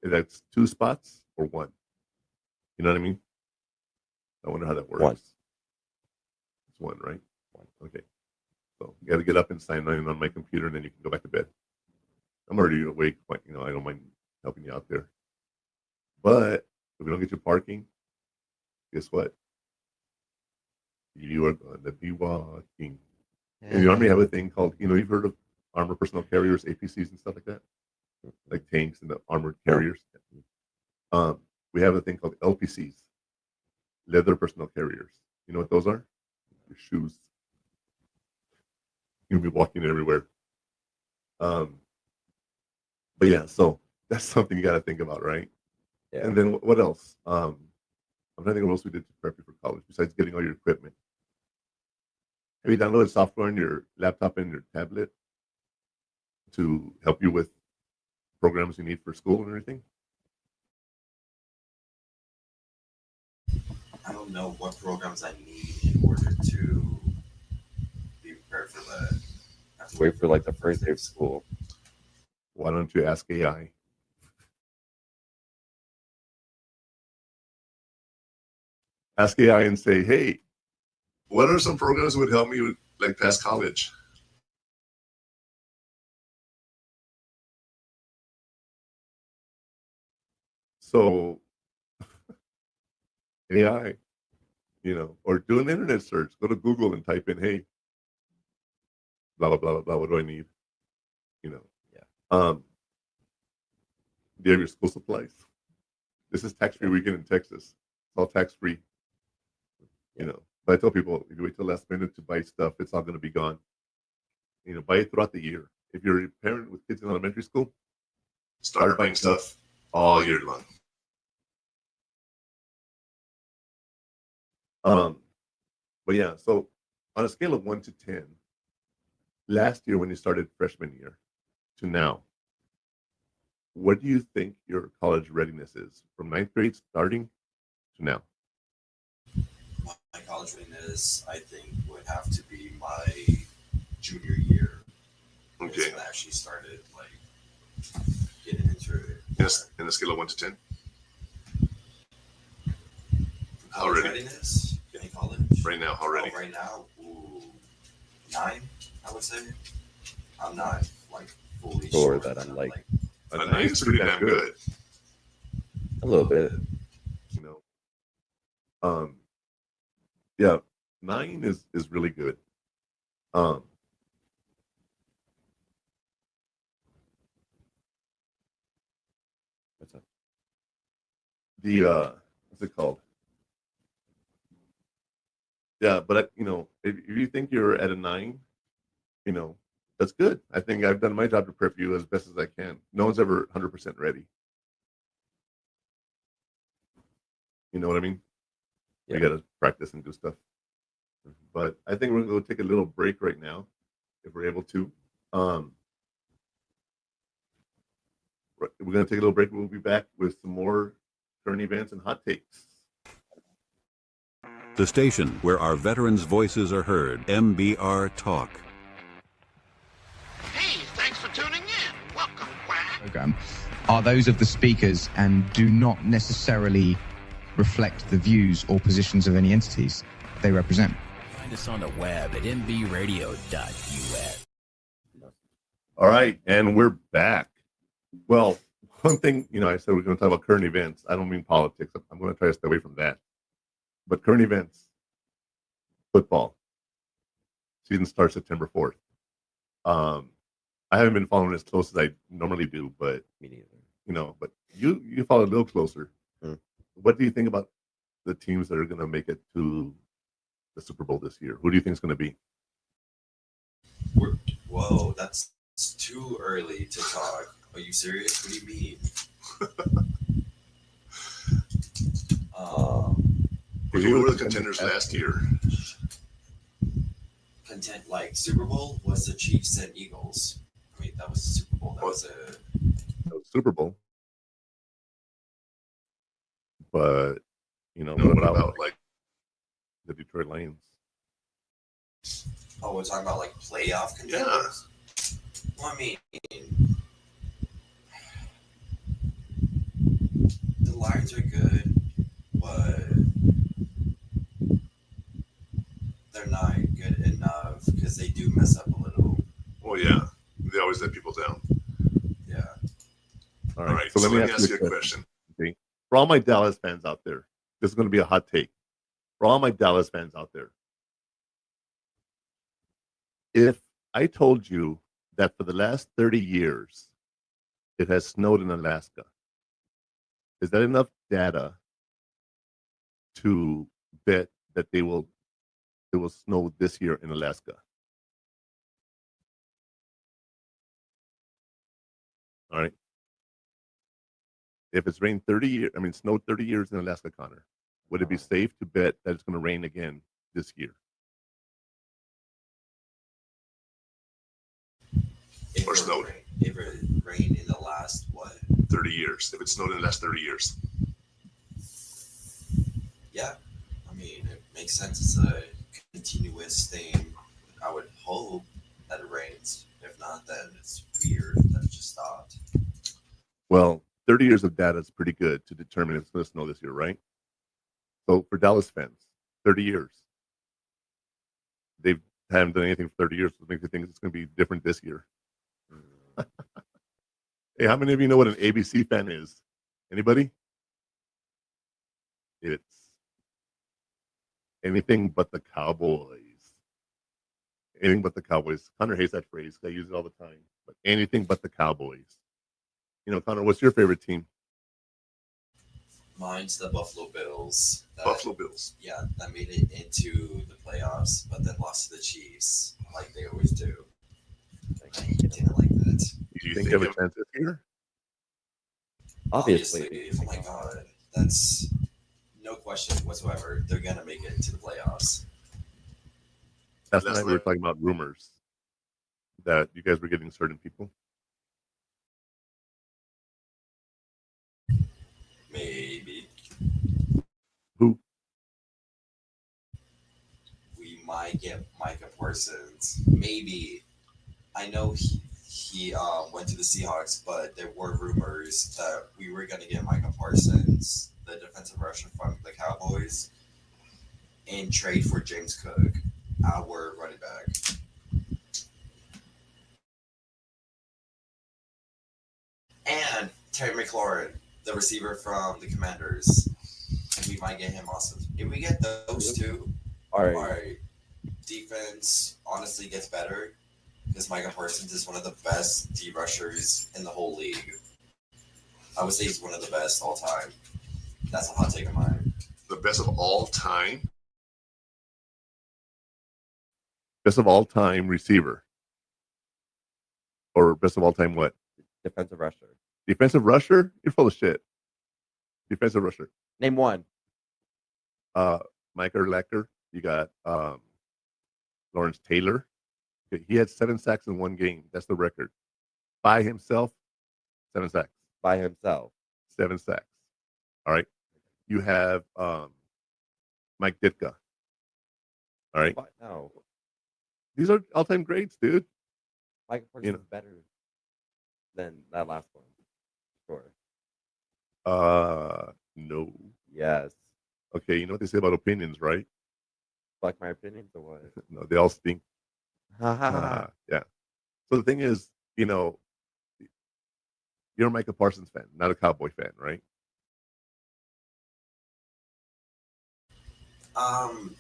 if that's 2 spots or 1. You know what I mean? I wonder how that works. 1. It's 1, right? 1. Okay. So you got to get up and sign in on my computer and then you can go back to bed. I'm already awake, but I don't mind helping you out there. But if we don't get you parking, guess what? You are going to be walking. And the Army have a thing called, you've heard of armored personnel carriers, APCs and stuff like that? Like tanks and the armored carriers. we have a thing called LPCs, leather personal carriers. You know what those are? Your shoes. You'll be walking everywhere. But yeah, so that's something you got to think about, right? Yeah. And then what else? I'm trying to think what else we did to prep you for college besides getting all your equipment. Have you downloaded software on your laptop and your tablet to help you with programs you need for school and everything? I don't know what programs I need in order to be prepared for that. I have to Wait for like the first day of school. Why don't you ask AI? Ask AI and say, hey, What are some programs that would help me with, like past college? so AI, or do an internet search. Go to Google and type in, hey, blah, blah, blah, blah, blah. What do I need? Yeah. Do you have your school supplies? This is tax-free weekend in Texas. It's all tax-free. But I tell people, if you wait till the last minute to buy stuff, it's all going to be gone. Buy it throughout the year. If you're a parent with kids in elementary school, Start buying stuff all year long. But yeah, so on a scale of 1 to 10, last year when you started freshman year to now, what do you think your college readiness is from ninth grade starting to now? My college readiness, I think, would have to be my junior year. That's Okay. when I actually started like getting into it. In a scale of 1 to 10. College Already. readiness in college. Right now, already. Right now, 9, I would say. I'm not like fully Sure sure that I'm like A A 9 is pretty damn good. a little bit. Yeah, 9 is really good. What's up? What's it called? Yeah, but if you think you're at a 9, that's good. I think I've done my job to prep you as best as I can. No one's ever 100% ready. You know what I mean? Yeah. We got to practice and do stuff. But I think we're going to go take a little break right now, if we're able to. We're going to take a little break. We'll be back with some more current events and hot takes. The station where our veterans' voices are heard. MBR Talk. Hey, thanks for tuning in. Welcome, Quack. Program are those of the speakers and do not necessarily reflect the views or positions of any entities they represent. Find us on the web at mbradio.us. All right, and we're back. Well, one thing, I said we're going to talk about current events. I don't mean politics. I'm going to try to stay away from that. But current events, football. Season starts September 4th. I haven't been following as close as I normally do, but Me neither. but you follow a little closer. Hmm. What do you think about the teams that are going to make it to the Super Bowl this year? Who do you think is going to be? Whoa, that's too early to talk. Are you serious? What do you mean? Who were the contenders last year? Content like Super Bowl was the Chiefs and Eagles. I mean, that was the Super Bowl. That was Super Bowl. But What about like the Detroit Lions? Oh, we're talking about like playoff contenders. Yeah. Well, I mean, the Lions are good, but they're not good enough because they do mess up a little. Oh yeah, they always let people down. Yeah. All All right, so let me ask you a question. Okay. For all my Dallas fans out there, this is going to be a hot take. For all my Dallas fans out there, if I told you that for the last 30 years it has snowed in Alaska, Is that enough data to bet that it will snow this year in Alaska? All right. If it's rained 30 years, snowed 30 years in Alaska, Connor, would it be safe to bet that it's going to rain again this year? Or snowed. If it rained in the last, 30 years. If it snowed in the last 30 years. Yeah. I mean, it makes sense. It's a continuous thing. I would hope that it rains. If not, then it's weird that it just stopped. Well, 30 years of data is pretty good to determine if it's going to snow this year, right? So for Dallas fans, 30 years. They haven't done anything for 30 years, so makes me think it's going to be different this year. Hey, how many of you know what an ABC fan is? Anybody? It's anything but the Cowboys. Anything but the Cowboys. Connor hates that phrase. I use it all the time. But anything but the Cowboys. You know, Connor, what's your favorite team? Mine's the Buffalo Bills. Buffalo Bills. Yeah, that made it into the playoffs, but then lost to the Chiefs, like they always do. I didn't like that. Do you think they have a chance this year? Obviously. Oh my God. That's no question whatsoever. They're going to make it to the playoffs. Last night we were talking about rumors that you guys were getting certain people. Maybe. Who? We might get Micah Parsons. Maybe. I know he went to the Seahawks, but there were rumors that we were going to get Micah Parsons, the defensive rusher from the Cowboys, in trade for James Cook, our running back. And Terry McLaurin, the receiver from the Commanders. We might get him also. If we get those two, our defense honestly gets better because Micah Parsons is one of the best D rushers in the whole league. I would say he's one of the best all time. That's a hot take of mine. The best of all time? Best of all time receiver. Or best of all time what? Defensive rusher. Defensive rusher? You're full of shit. Defensive rusher. Name one. Mike Urlacher. You got Lawrence Taylor. Okay, he had 7 sacks in one game. That's the record. By himself, 7 sacks. By himself. 7 sacks. All right. You have Mike Ditka. All right. What? No. These are all-time greats, dude. Mike Parsons is better than that last one. Sure. No. Yes. Okay, you know what they say about opinions, right? Fuck my opinions or what? No, they all stink. Yeah. So the thing is, you know, you're a Micah Parsons fan, not a Cowboy fan, right?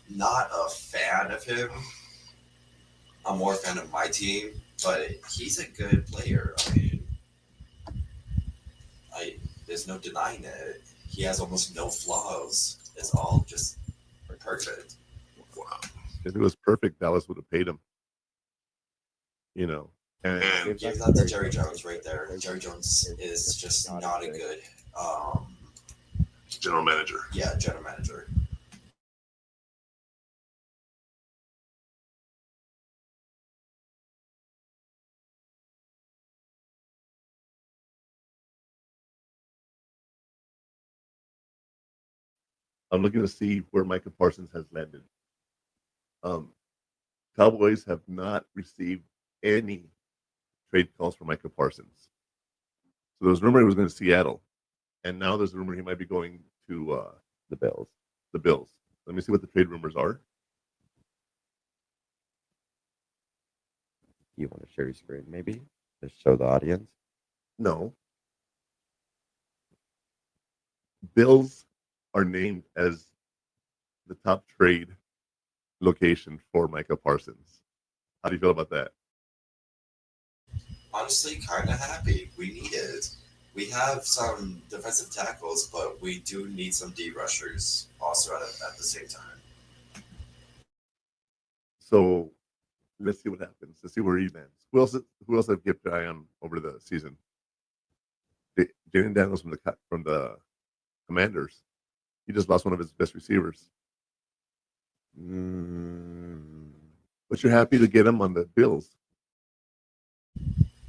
Not a fan of him. I'm more a fan of my team, but he's a good player. I mean, there's no denying it. He has almost no flaws. It's all just perfect. Wow. If it was perfect, Dallas would have paid him. You know, and Give that to Jerry Jones right there. Jerry Jones is just not a good general manager. Yeah, general manager. I'm looking to see where Micah Parsons has landed. Cowboys have not received any trade calls for Micah Parsons. So there was rumor he was going to Seattle, and now there's a rumor he might be going to the Bills. The Bills. Let me see what the trade rumors are. You want to share your screen, maybe? To show the audience? No. Bills are named as the top trade location for Micah Parsons. How do you feel about that? Honestly, kind of happy. We need it. We have some defensive tackles, but we do need some D rushers also at the same time. So let's see what happens. Let's see where he lands. Who else have kept an eye on over the season? Jaden Daniels from the Commanders. He just lost one of his best receivers. But you're happy to get him on the Bills.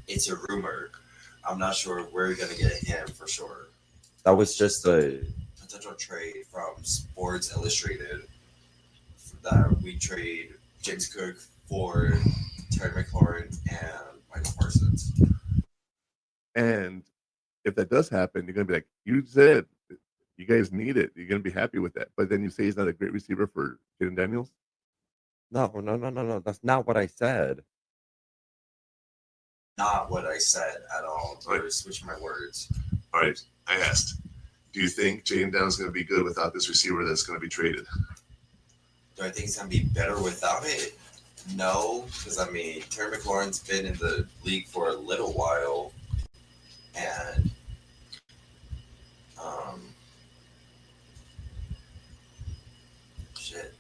It's a rumor. I'm not sure where you're going to get him for sure. That was just a potential trade from Sports Illustrated that we trade James Cook for Terry McLaurin and Michael Parsons. And if that does happen, you're going to be like, you said you guys need it. You're going to be happy with that. But then you say he's not a great receiver for Jaden Daniels? No. That's not what I said. Not what I said at all. You're switching my words. All right. I asked, do you think Jaden Daniels is going to be good without this receiver that's going to be traded? Do I think it's going to be better without it? No, because I mean, Terry McLaurin's been in the league for a little while, and shit.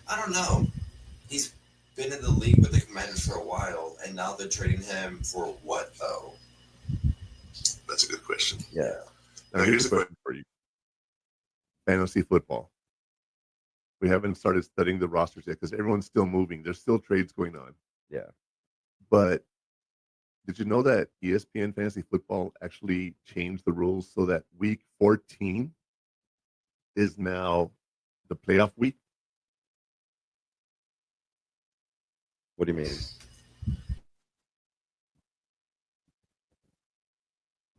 I don't know. He's been in the league with the Commanders for a while, and now they're trading him for what, though? That's a good question. Yeah. Now, here's a question for you. Fantasy football. We haven't started studying the rosters yet because everyone's still moving. There's still trades going on. Yeah. But did you know that ESPN Fantasy Football actually changed the rules so that week 14 is now the playoff week? What do you mean?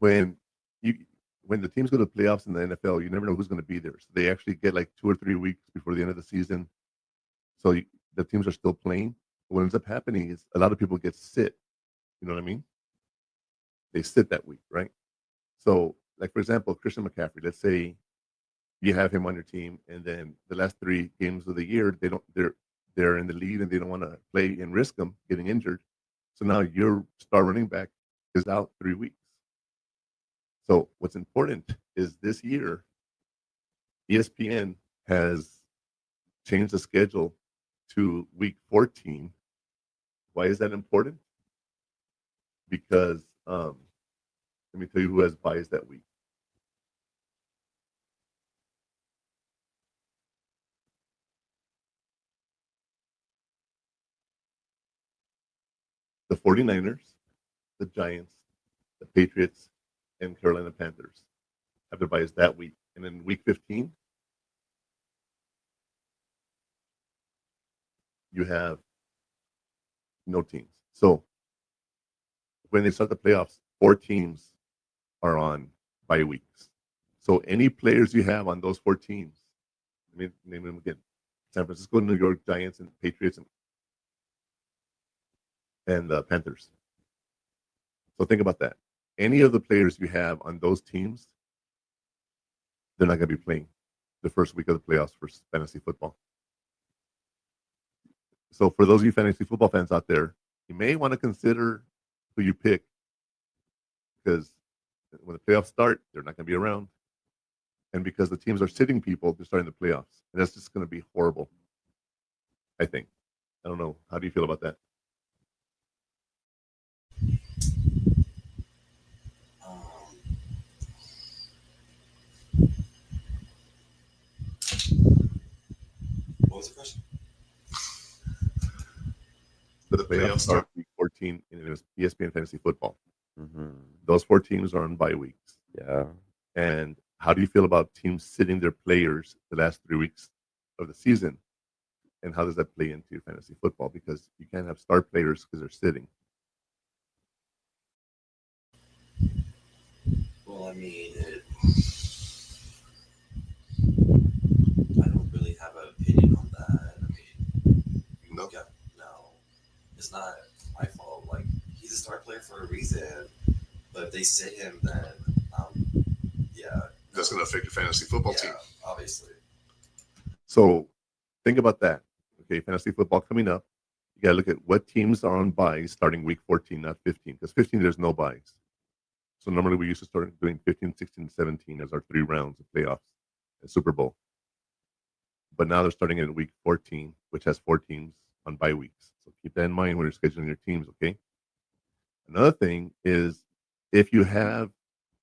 When the teams go to playoffs in the NFL, you never know who's going to be there. So they actually get like 2 or 3 weeks before the end of the season. So the teams are still playing. But what ends up happening is a lot of people get sit. You know what I mean? They sit that week, right? So, like for example, Christian McCaffrey. Let's say you have him on your team, and then the last 3 games of the year, they're in the lead and they don't want to play and risk them getting injured. So now your star running back is out 3 weeks. So what's important is this year, ESPN has changed the schedule to week 14. Why is that important? Because let me tell you who has buys that week. The 49ers, the Giants, the Patriots, and Carolina Panthers have their buys that week. And then week 15, you have no teams. So when they start the playoffs, 4 teams are on bye weeks. So any players you have on those 4 teams, let me name them again: San Francisco, New York, Giants, and Patriots, and the Panthers. So think about that. Any of the players you have on those teams, they're not going to be playing the first week of the playoffs for fantasy football. So for those of you fantasy football fans out there, you may want to consider who you pick, because when the playoffs start, they're not going to be around. And because the teams are sitting people, they're starting the playoffs. And that's just going to be horrible, I think. I don't know. How do you feel about that? What was the question? The playoffs start week 14 in ESPN Fantasy Football. Mm-hmm. Those 4 teams are on bye weeks. Yeah. And how do you feel about teams sitting their players the last 3 weeks of the season? And how does that play into your fantasy football? Because you can't have star players because they're sitting. Well, I mean, I don't really have an opinion on that. I mean, No. No, it's not my fault. Like, he's a star player for a reason. But if they sit him, then yeah, That's going to affect your fantasy football team. Obviously. So think about that. Okay, fantasy football coming up. You got to look at what teams are on buys starting week 14, not 15, because 15 there's no buys. So normally we used to start doing 15, 16, 17 as our 3 rounds of playoffs and Super Bowl. But now they're starting in week 14, which has 4 teams on bye weeks. So keep that in mind when you're scheduling your teams, okay? Another thing is if you have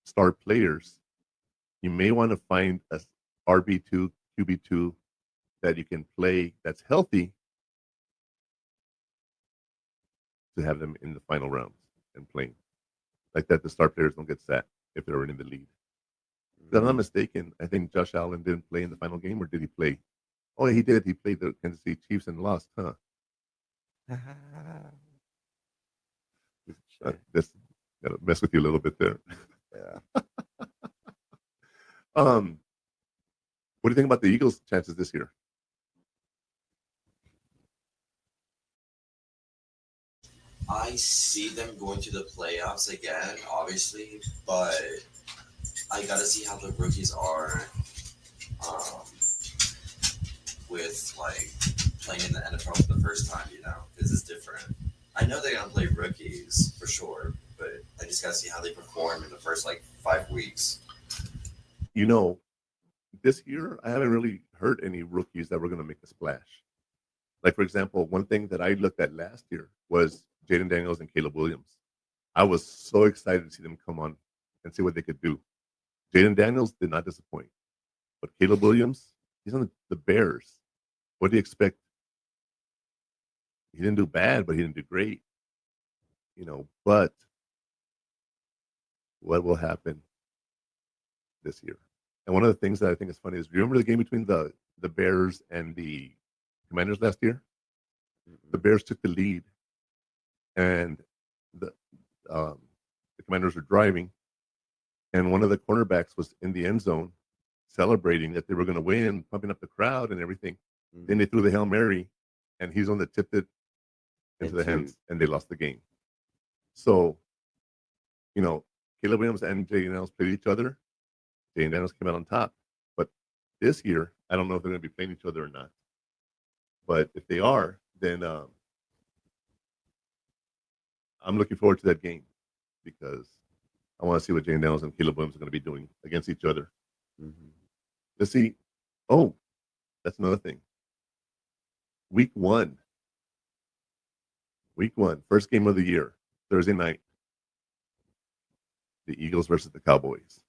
star players, you may want to find a RB2, QB2 that you can play that's healthy to have them in the final rounds and playing. Like that, the star players don't get sat if they're already in the lead. If I'm not mistaken, I think Josh Allen didn't play in the final game, or did he play? Oh, he did. He played the Kansas City Chiefs and lost, huh? This gotta mess with you a little bit there. Yeah. What do you think about the Eagles' chances this year? I see them going to the playoffs again, obviously, but I gotta see how the rookies are with like playing in the NFL for the first time, because it's different. I know they're gonna play rookies for sure, but I just gotta see how they perform in the first 5 weeks. This year I haven't really heard any rookies that were going to make a splash. Like, for example, one thing that I looked at last year was Jaden Daniels and Caleb Williams. I was so excited to see them come on and see what they could do. Jaden Daniels did not disappoint, but Caleb Williams, he's on the Bears. What do you expect? He didn't do bad, but he didn't do great. But what will happen this year? And one of the things that I think is funny is, do you remember the game between the Bears and the Commanders last year? The Bears took the lead, and the Commanders were driving, and one of the cornerbacks was in the end zone celebrating that they were going to win, pumping up the crowd and everything. Then they threw the Hail Mary, and he's on the tipped it into the hands, and they lost the game. So, Caleb Williams and Jay Daniels played each other. Jay Daniels came out on top. But this year, I don't know if they're going to be playing each other or not. But if they are, then I'm looking forward to that game, because I want to see what Jay Daniels and Caleb Williams are going to be doing against each other. Let's see. Oh, that's another thing. Week one, first game of the year, Thursday night. The Eagles versus the Cowboys.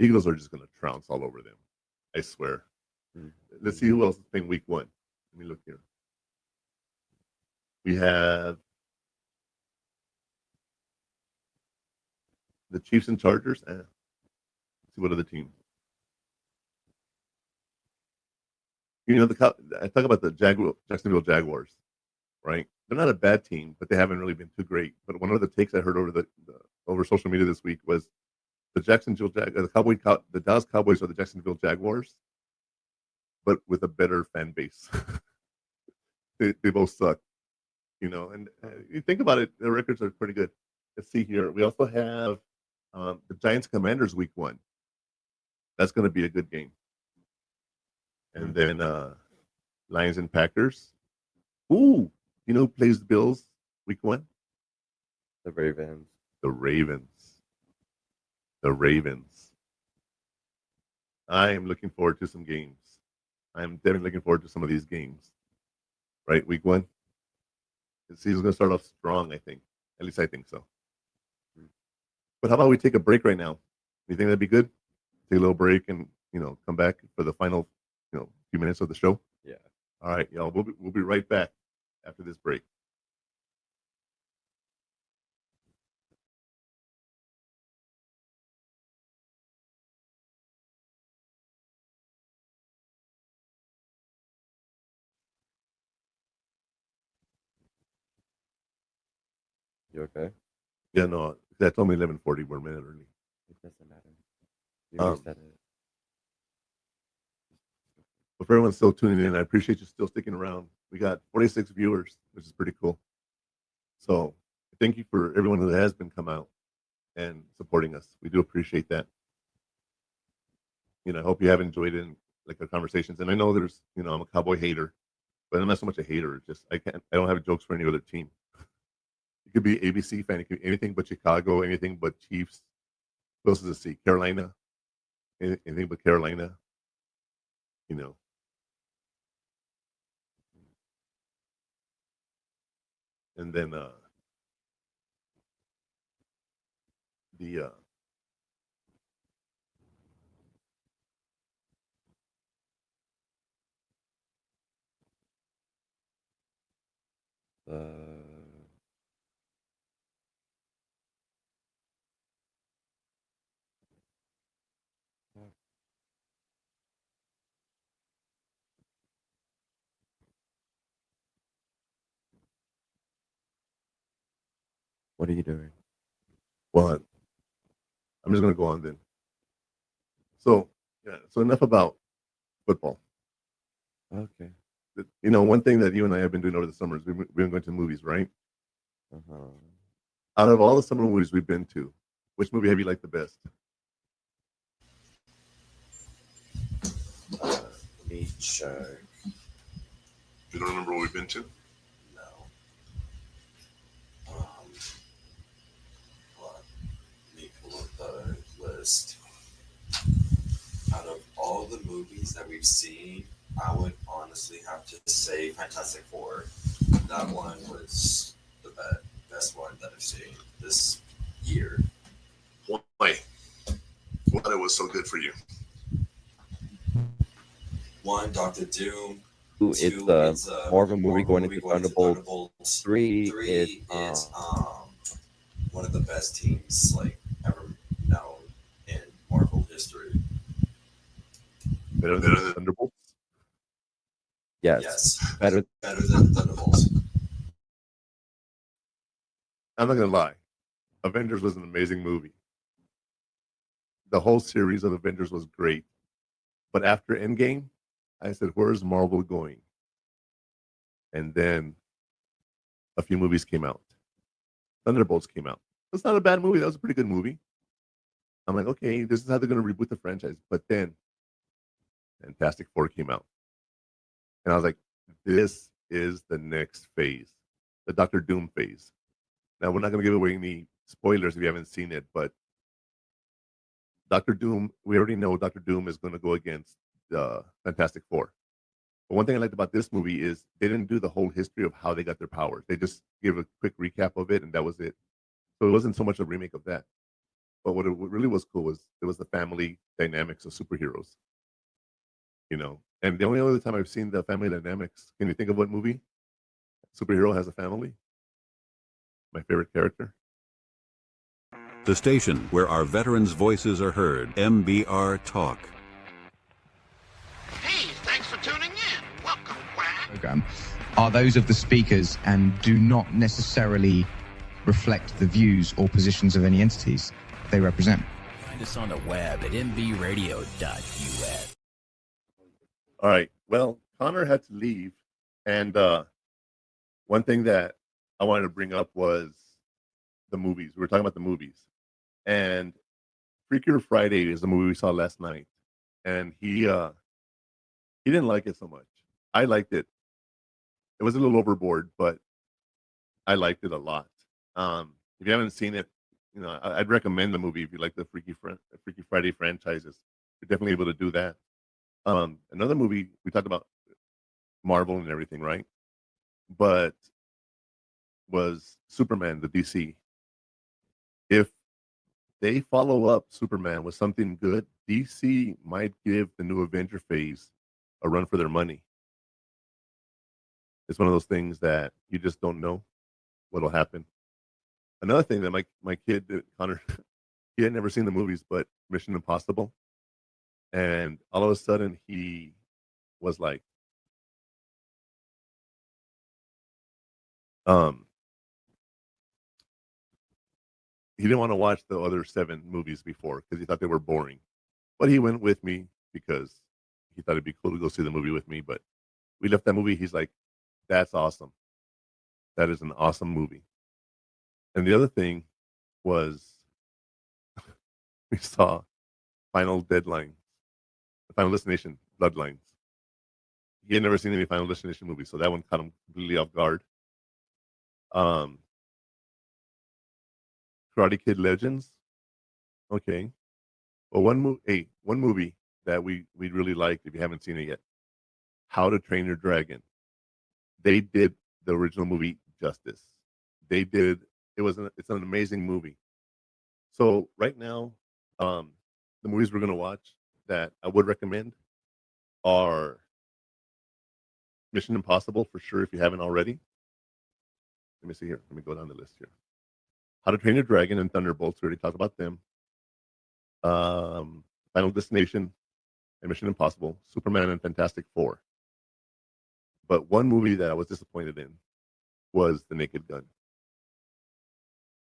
Eagles are just going to trounce all over them. I swear. Let's see who else is playing week one. Let me look here. We have the Chiefs and Chargers. Let's see what other teams. I talk about the Jacksonville Jaguars, right? They're not a bad team, but they haven't really been too great. But one of the takes I heard over social media this week was the the Dallas Cowboys are the Jacksonville Jaguars, but with a better fan base. they both suck, And you think about it, their records are pretty good. Let's see here. We also have the Giants Commanders week one. That's going to be a good game. And then Lions and Packers. Ooh, who plays the Bills week one? The Ravens. The Ravens. I am looking forward to some games. I'm definitely looking forward to some of these games. Right, week one. The season's going to start off strong, I think. At least I think so. But how about we take a break right now? You think that'd be good? Take a little break and, come back for the final, few minutes of the show? Yeah. All right, y'all. We'll be right back after this break. You okay? Yeah, no, that told me 11:40. We're a minute early. It doesn't matter. You said it. But for everyone still tuning in, I appreciate you still sticking around. We got 46 viewers, which is pretty cool. So thank you for everyone who has been come out and supporting us. We do appreciate that. I hope you have enjoyed it, like our conversations. And I know there's, I'm a cowboy hater. but I'm not so much a hater. It's just I don't have jokes for any other team. You could be ABC fan, it could be anything but Chicago, anything but Chiefs. Who else is a C? Carolina, anything but Carolina. You know, and then the What are you doing? well, I'm just gonna go on then. So yeah, so enough about football. Okay. You know, one thing that you and I have been doing over the summers, we've been going to movies, right? Uh-huh. Out of all the summer movies we've been to, which movie have you liked the best? Let me check. You don't remember what we've been to? No. Hold on. Let me pull up the list. Out of all the movies that we've seen, I would honestly have to say Fantastic Four. That one was the best one that I've seen this year. Why? What it was so good for you? One, Doctor Doom. Two, it's more of a movie going into Thunderbolts. Three, it's one of the best teams like ever known in Marvel history. Better than Thunderbolts? Yes. Better than Thunderbolts. I'm not gonna lie. Avengers was an amazing movie. The whole series of Avengers was great. But after Endgame, I said, where's Marvel going? And then a few movies came out. Thunderbolts came out. That's not a bad movie. That was a pretty good movie. I'm like, okay, this is how they're going to reboot the franchise. But then Fantastic Four came out. And I was like, this is the next phase, the Doctor Doom phase. Now, we're not going to give away any spoilers if you haven't seen it, but Doctor Doom, we already know Doctor Doom is going to go against Fantastic Four. But one thing I liked about this movie is they didn't do the whole history of how they got their powers. They just gave a quick recap of it, and that was it. So it wasn't so much a remake of that. But what really was cool was it was the family dynamics of superheroes. You know, and the only other time I've seen the family dynamics, can you think of what movie superhero has a family? My favorite character. The station where our veterans' voices are heard. MBR Talk. Hey, thanks for tuning in. Welcome, Quack. Program are those of the speakers and do not necessarily reflect the views or positions of any entities they represent. Find us on the web at mbradio.us. All right. Well, Connor had to leave, and one thing that I wanted to bring up was the movies. We were talking about the movies, and Freakier Friday is the movie we saw last night, and he didn't like it so much. I liked it. It was a little overboard, but I liked it a lot. If you haven't seen it, you know, I'd recommend the movie if you like the Freaky Friday franchises. You're definitely able to do that. Another movie we talked about Marvel and everything, right? But was Superman, the DC. If they follow up Superman with something good, DC might give the new Avenger phase a run for their money. It's one of those things that you just don't know what'll happen. Another thing that my kid Connor, he had never seen the movies, but Mission Impossible, and all of a sudden he was like, he didn't want to watch the other 7 movies before because he thought they were boring. But he went with me because he thought it'd be cool to go see the movie with me. But we left that movie. He's like, that's awesome. That is an awesome movie. And the other thing was we saw Final Destination, Bloodlines. he had never seen any Final Destination movies, so that one caught him completely off guard. Um, Karate Kid Legends. Okay. Well, one movie that we really liked, if you haven't seen it yet, How to Train Your Dragon. They did the original movie justice. They did. It's an amazing movie. So right now, the movies we're gonna watch that I would recommend are Mission Impossible for sure if you haven't already. Let me see here. Let me go down the list here. How to Train Your Dragon and Thunderbolts. We already talked about them. Final Destination and Mission Impossible, Superman and Fantastic Four. But one movie that I was disappointed in was The Naked Gun.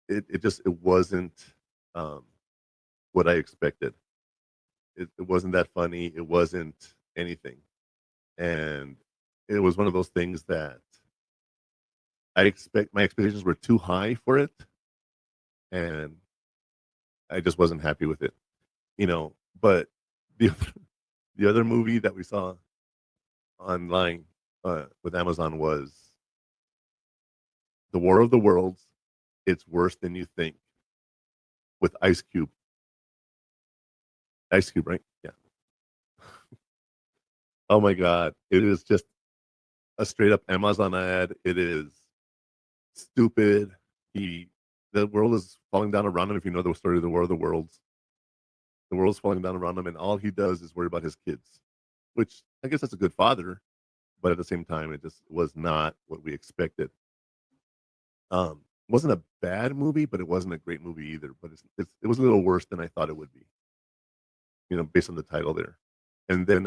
It wasn't what I expected. It wasn't that funny. It wasn't anything, and it was one of those things that my expectations were too high for it, and I just wasn't happy with it. But the other movie that we saw online with Amazon was The War of the Worlds. It's Worse Than You Think with Ice Cube. Ice Cube, right? Yeah. Oh my God. It is just a straight up Amazon ad. It is stupid. The world is falling down around him. If you know the story of the War of the Worlds, the world's falling down around him, and all he does is worry about his kids, which I guess that's a good father, but at the same time, it just was not what we expected. It wasn't a bad movie, but it wasn't a great movie either. But it was a little worse than I thought it would be, based on the title there. And then,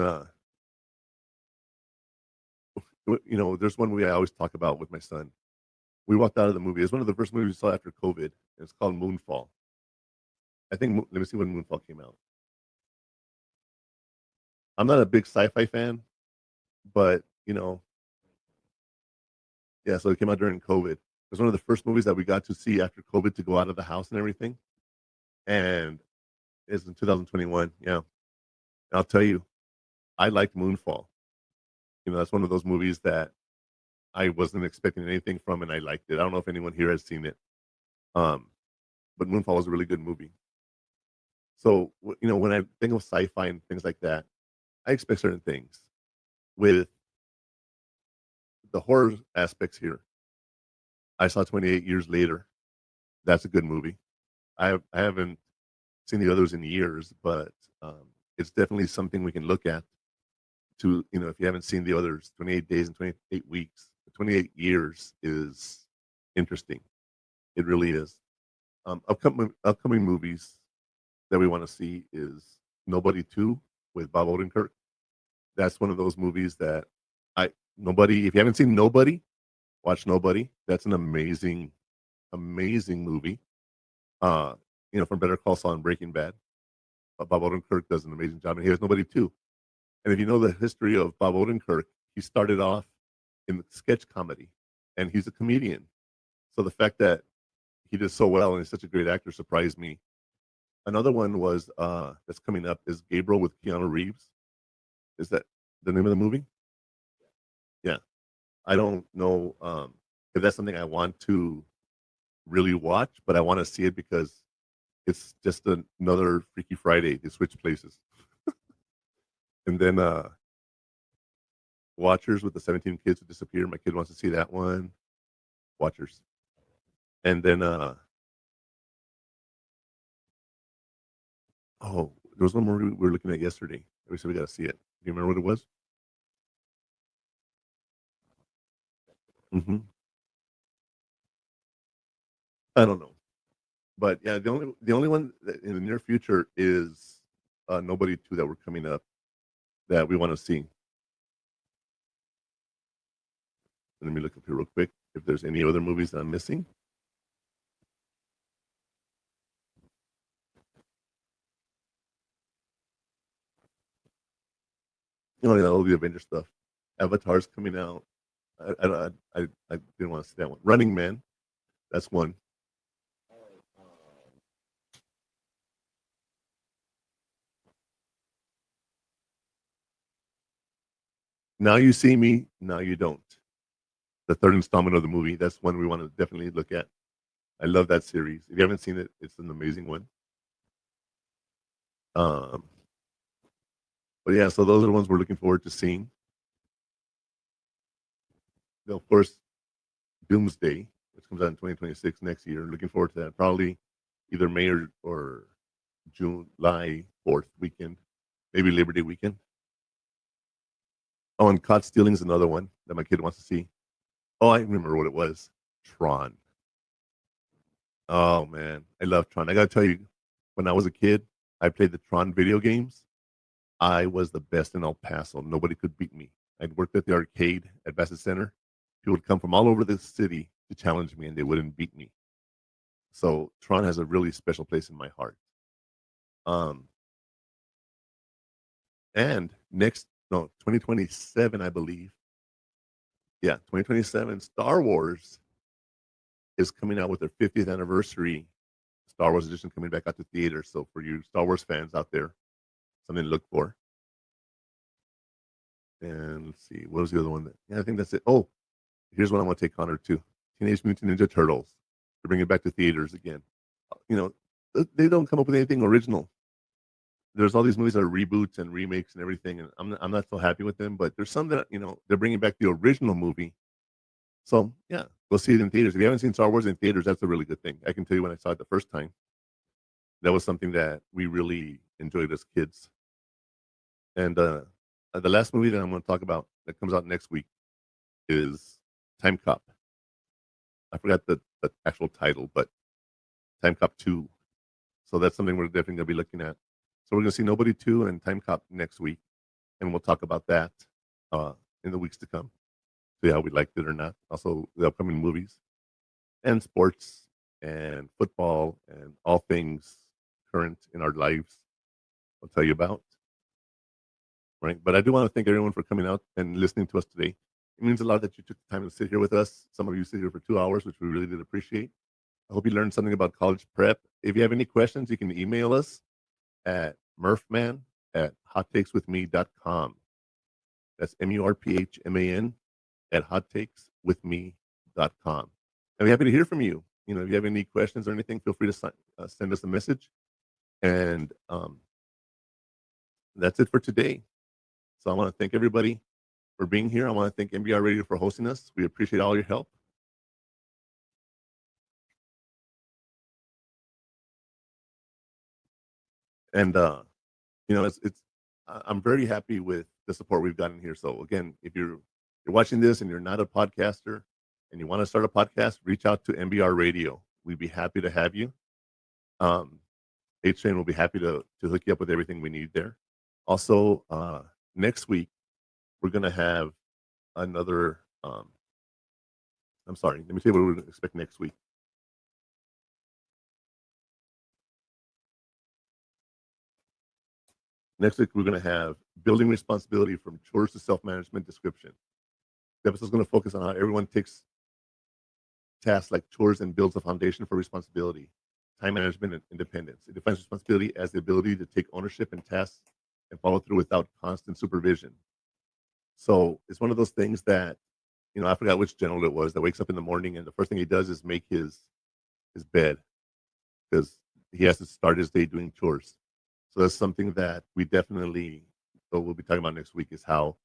there's one movie I always talk about with my son. We walked out of the movie. It's one of the first movies we saw after COVID. And it's called Moonfall. Let me see when Moonfall came out. I'm not a big sci-fi fan, but yeah. So it came out during COVID. It was one of the first movies that we got to see after COVID to go out of the house and everything. And it's in 2021. Yeah, and I'll tell you, I liked Moonfall. That's one of those movies that I wasn't expecting anything from, and I liked it. I don't know if anyone here has seen it, but Moonfall was a really good movie. So when I think of sci-fi and things like that, I expect certain things. With the horror aspects here, I saw 28 Years Later. That's a good movie. I haven't seen the others in years, but it's definitely something we can look at. If you haven't seen the others, 28 Days and 28 Weeks, 28 Years is interesting. It really is. Upcoming movies that we want to see is Nobody 2 with Bob Odenkirk. That's one of those movies that if you haven't seen Nobody, watch Nobody. That's an amazing, amazing movie. From Better Call Saul and Breaking Bad. Bob Odenkirk does an amazing job, and he has Nobody 2. And if you know the history of Bob Odenkirk, he started off in sketch comedy, and he's a comedian. So the fact that he did so well and he's such a great actor surprised me. Another one was that's coming up is Gabriel with Keanu Reeves. Is that the name of the movie? Yeah. I don't know if that's something I want to really watch, but I want to see it because it's just another Freaky Friday. They switch places. And then Watchers with the 17 kids who disappear. My kid wants to see that one. Watchers. And then there was one more we were looking at yesterday. We said we got to see it. Do you remember what it was? I don't know, but yeah, the only one that in the near future is Nobody 2 that we're coming up that we want to see. Let me look up here real quick if there's any other movies that I'm missing. All the Avengers stuff. Avatar's coming out. I didn't want to see that one. Running Man, that's one. Now You See Me, Now You Don't. The third installment of the movie. That's one we want to definitely look at. I love that series. If you haven't seen it, it's an amazing one. But yeah, so those are the ones we're looking forward to seeing. Of course, Doomsday, which comes out in 2026 next year. Looking forward to that. Probably either May or July 4th weekend, maybe Labor Day weekend. Oh, and Caught Stealing is another one that my kid wants to see. Oh, I remember what it was. Tron. Oh man, I love Tron. I gotta tell you, when I was a kid, I played the Tron video games. I was the best in El Paso. Nobody could beat me. I'd worked at the arcade at Bassett Center. People would come from all over the city to challenge me, and they wouldn't beat me. So Tron has a really special place in my heart. And 2027, I believe. Yeah, 2027, Star Wars is coming out with their 50th anniversary Star Wars edition coming back out to theaters. So for you Star Wars fans out there, something to look for. And let's see, what was the other one? I think that's it. Oh, here's what I want to take Connor to. Teenage Mutant Ninja Turtles. To bring it back to theaters again. They don't come up with anything original. There's all these movies that are reboots and remakes and everything, and I'm not so happy with them. But there's some that they're bringing back the original movie. So yeah, go see it in theaters. If you haven't seen Star Wars in theaters, that's a really good thing. I can tell you when I saw it the first time, that was something that we really enjoyed as kids. And the last movie that I'm going to talk about that comes out next week is Time Cop. I forgot the actual title, but Time Cop 2. So that's something we're definitely going to be looking at. So we're going to see Nobody 2 and Time Cop next week, and we'll talk about that in the weeks to come. See how we liked it or not. Also, the upcoming movies and sports and football and all things current in our lives. I'll tell you about. Right, but I do want to thank everyone for coming out and listening to us today. It means a lot that you took the time to sit here with us. Some of you sit here for 2 hours, which we really did appreciate. I hope you learned something about college prep. If you have any questions, you can email us at murphman@hottakeswithme.com. That's MURPHMAN at hottakeswithme.com. And we're happy to hear from you. If you have any questions or anything, feel free to send us a message. And that's it for today. So I want to thank everybody for being here. I want to thank MBR Radio for hosting us. We appreciate all your help. And I'm very happy with the support we've gotten here. So again, if you're watching this and you're not a podcaster and you want to start a podcast, reach out to MBR Radio. We'd be happy to have you. H-Train will be happy to hook you up with everything we need there. Also, next week, we're going to have another, let me tell you what we're going to expect next week. Next week, we're going to have building responsibility from chores to self-management description. The episode is going to focus on how everyone takes tasks like chores and builds a foundation for responsibility, time management, and independence. It defines responsibility as the ability to take ownership in tasks and follow through without constant supervision. So it's one of those things that, I forgot which general it was that wakes up in the morning and the first thing he does is make his bed because he has to start his day doing chores. So that's something that we definitely we'll be talking about next week is how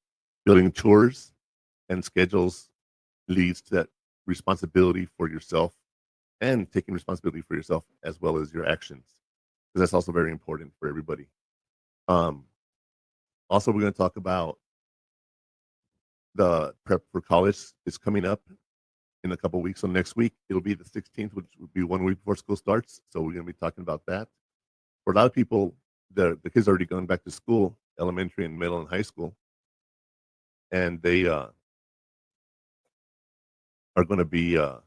building chores and schedules leads to that responsibility for yourself and taking responsibility for yourself as well as your actions, because that's also very important for everybody. Also, we're going to talk about the prep for college is coming up in a couple of weeks. So next week, it'll be the 16th, which would be 1 week before school starts. So we're going to be talking about that. For a lot of people, the kids are already going back to school, elementary and middle and high school. And they are going to be, what's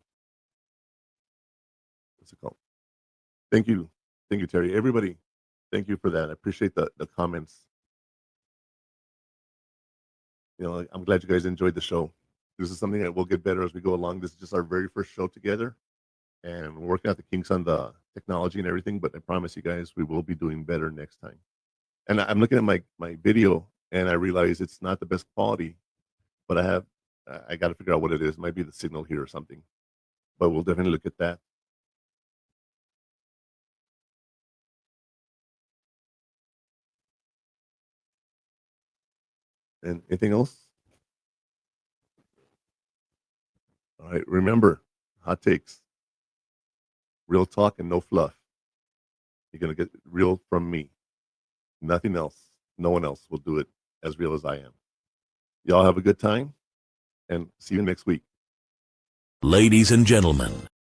it called? Thank you, Terry. Everybody, thank you for that. I appreciate the comments. I'm glad you guys enjoyed the show. This is something that will get better as we go along. This is just our very first show together, and we're working out the kinks on the technology and everything, but I promise you guys we will be doing better next time. And I'm looking at my video, and I realize it's not the best quality, but I got to figure out what it is. It might be the signal here or something, but we'll definitely look at that. And anything else? All right. Remember, hot takes, real talk and no fluff. You're going to get real from me. Nothing else. No one else will do it as real as I am. Y'all have a good time and see you next week. Ladies and gentlemen,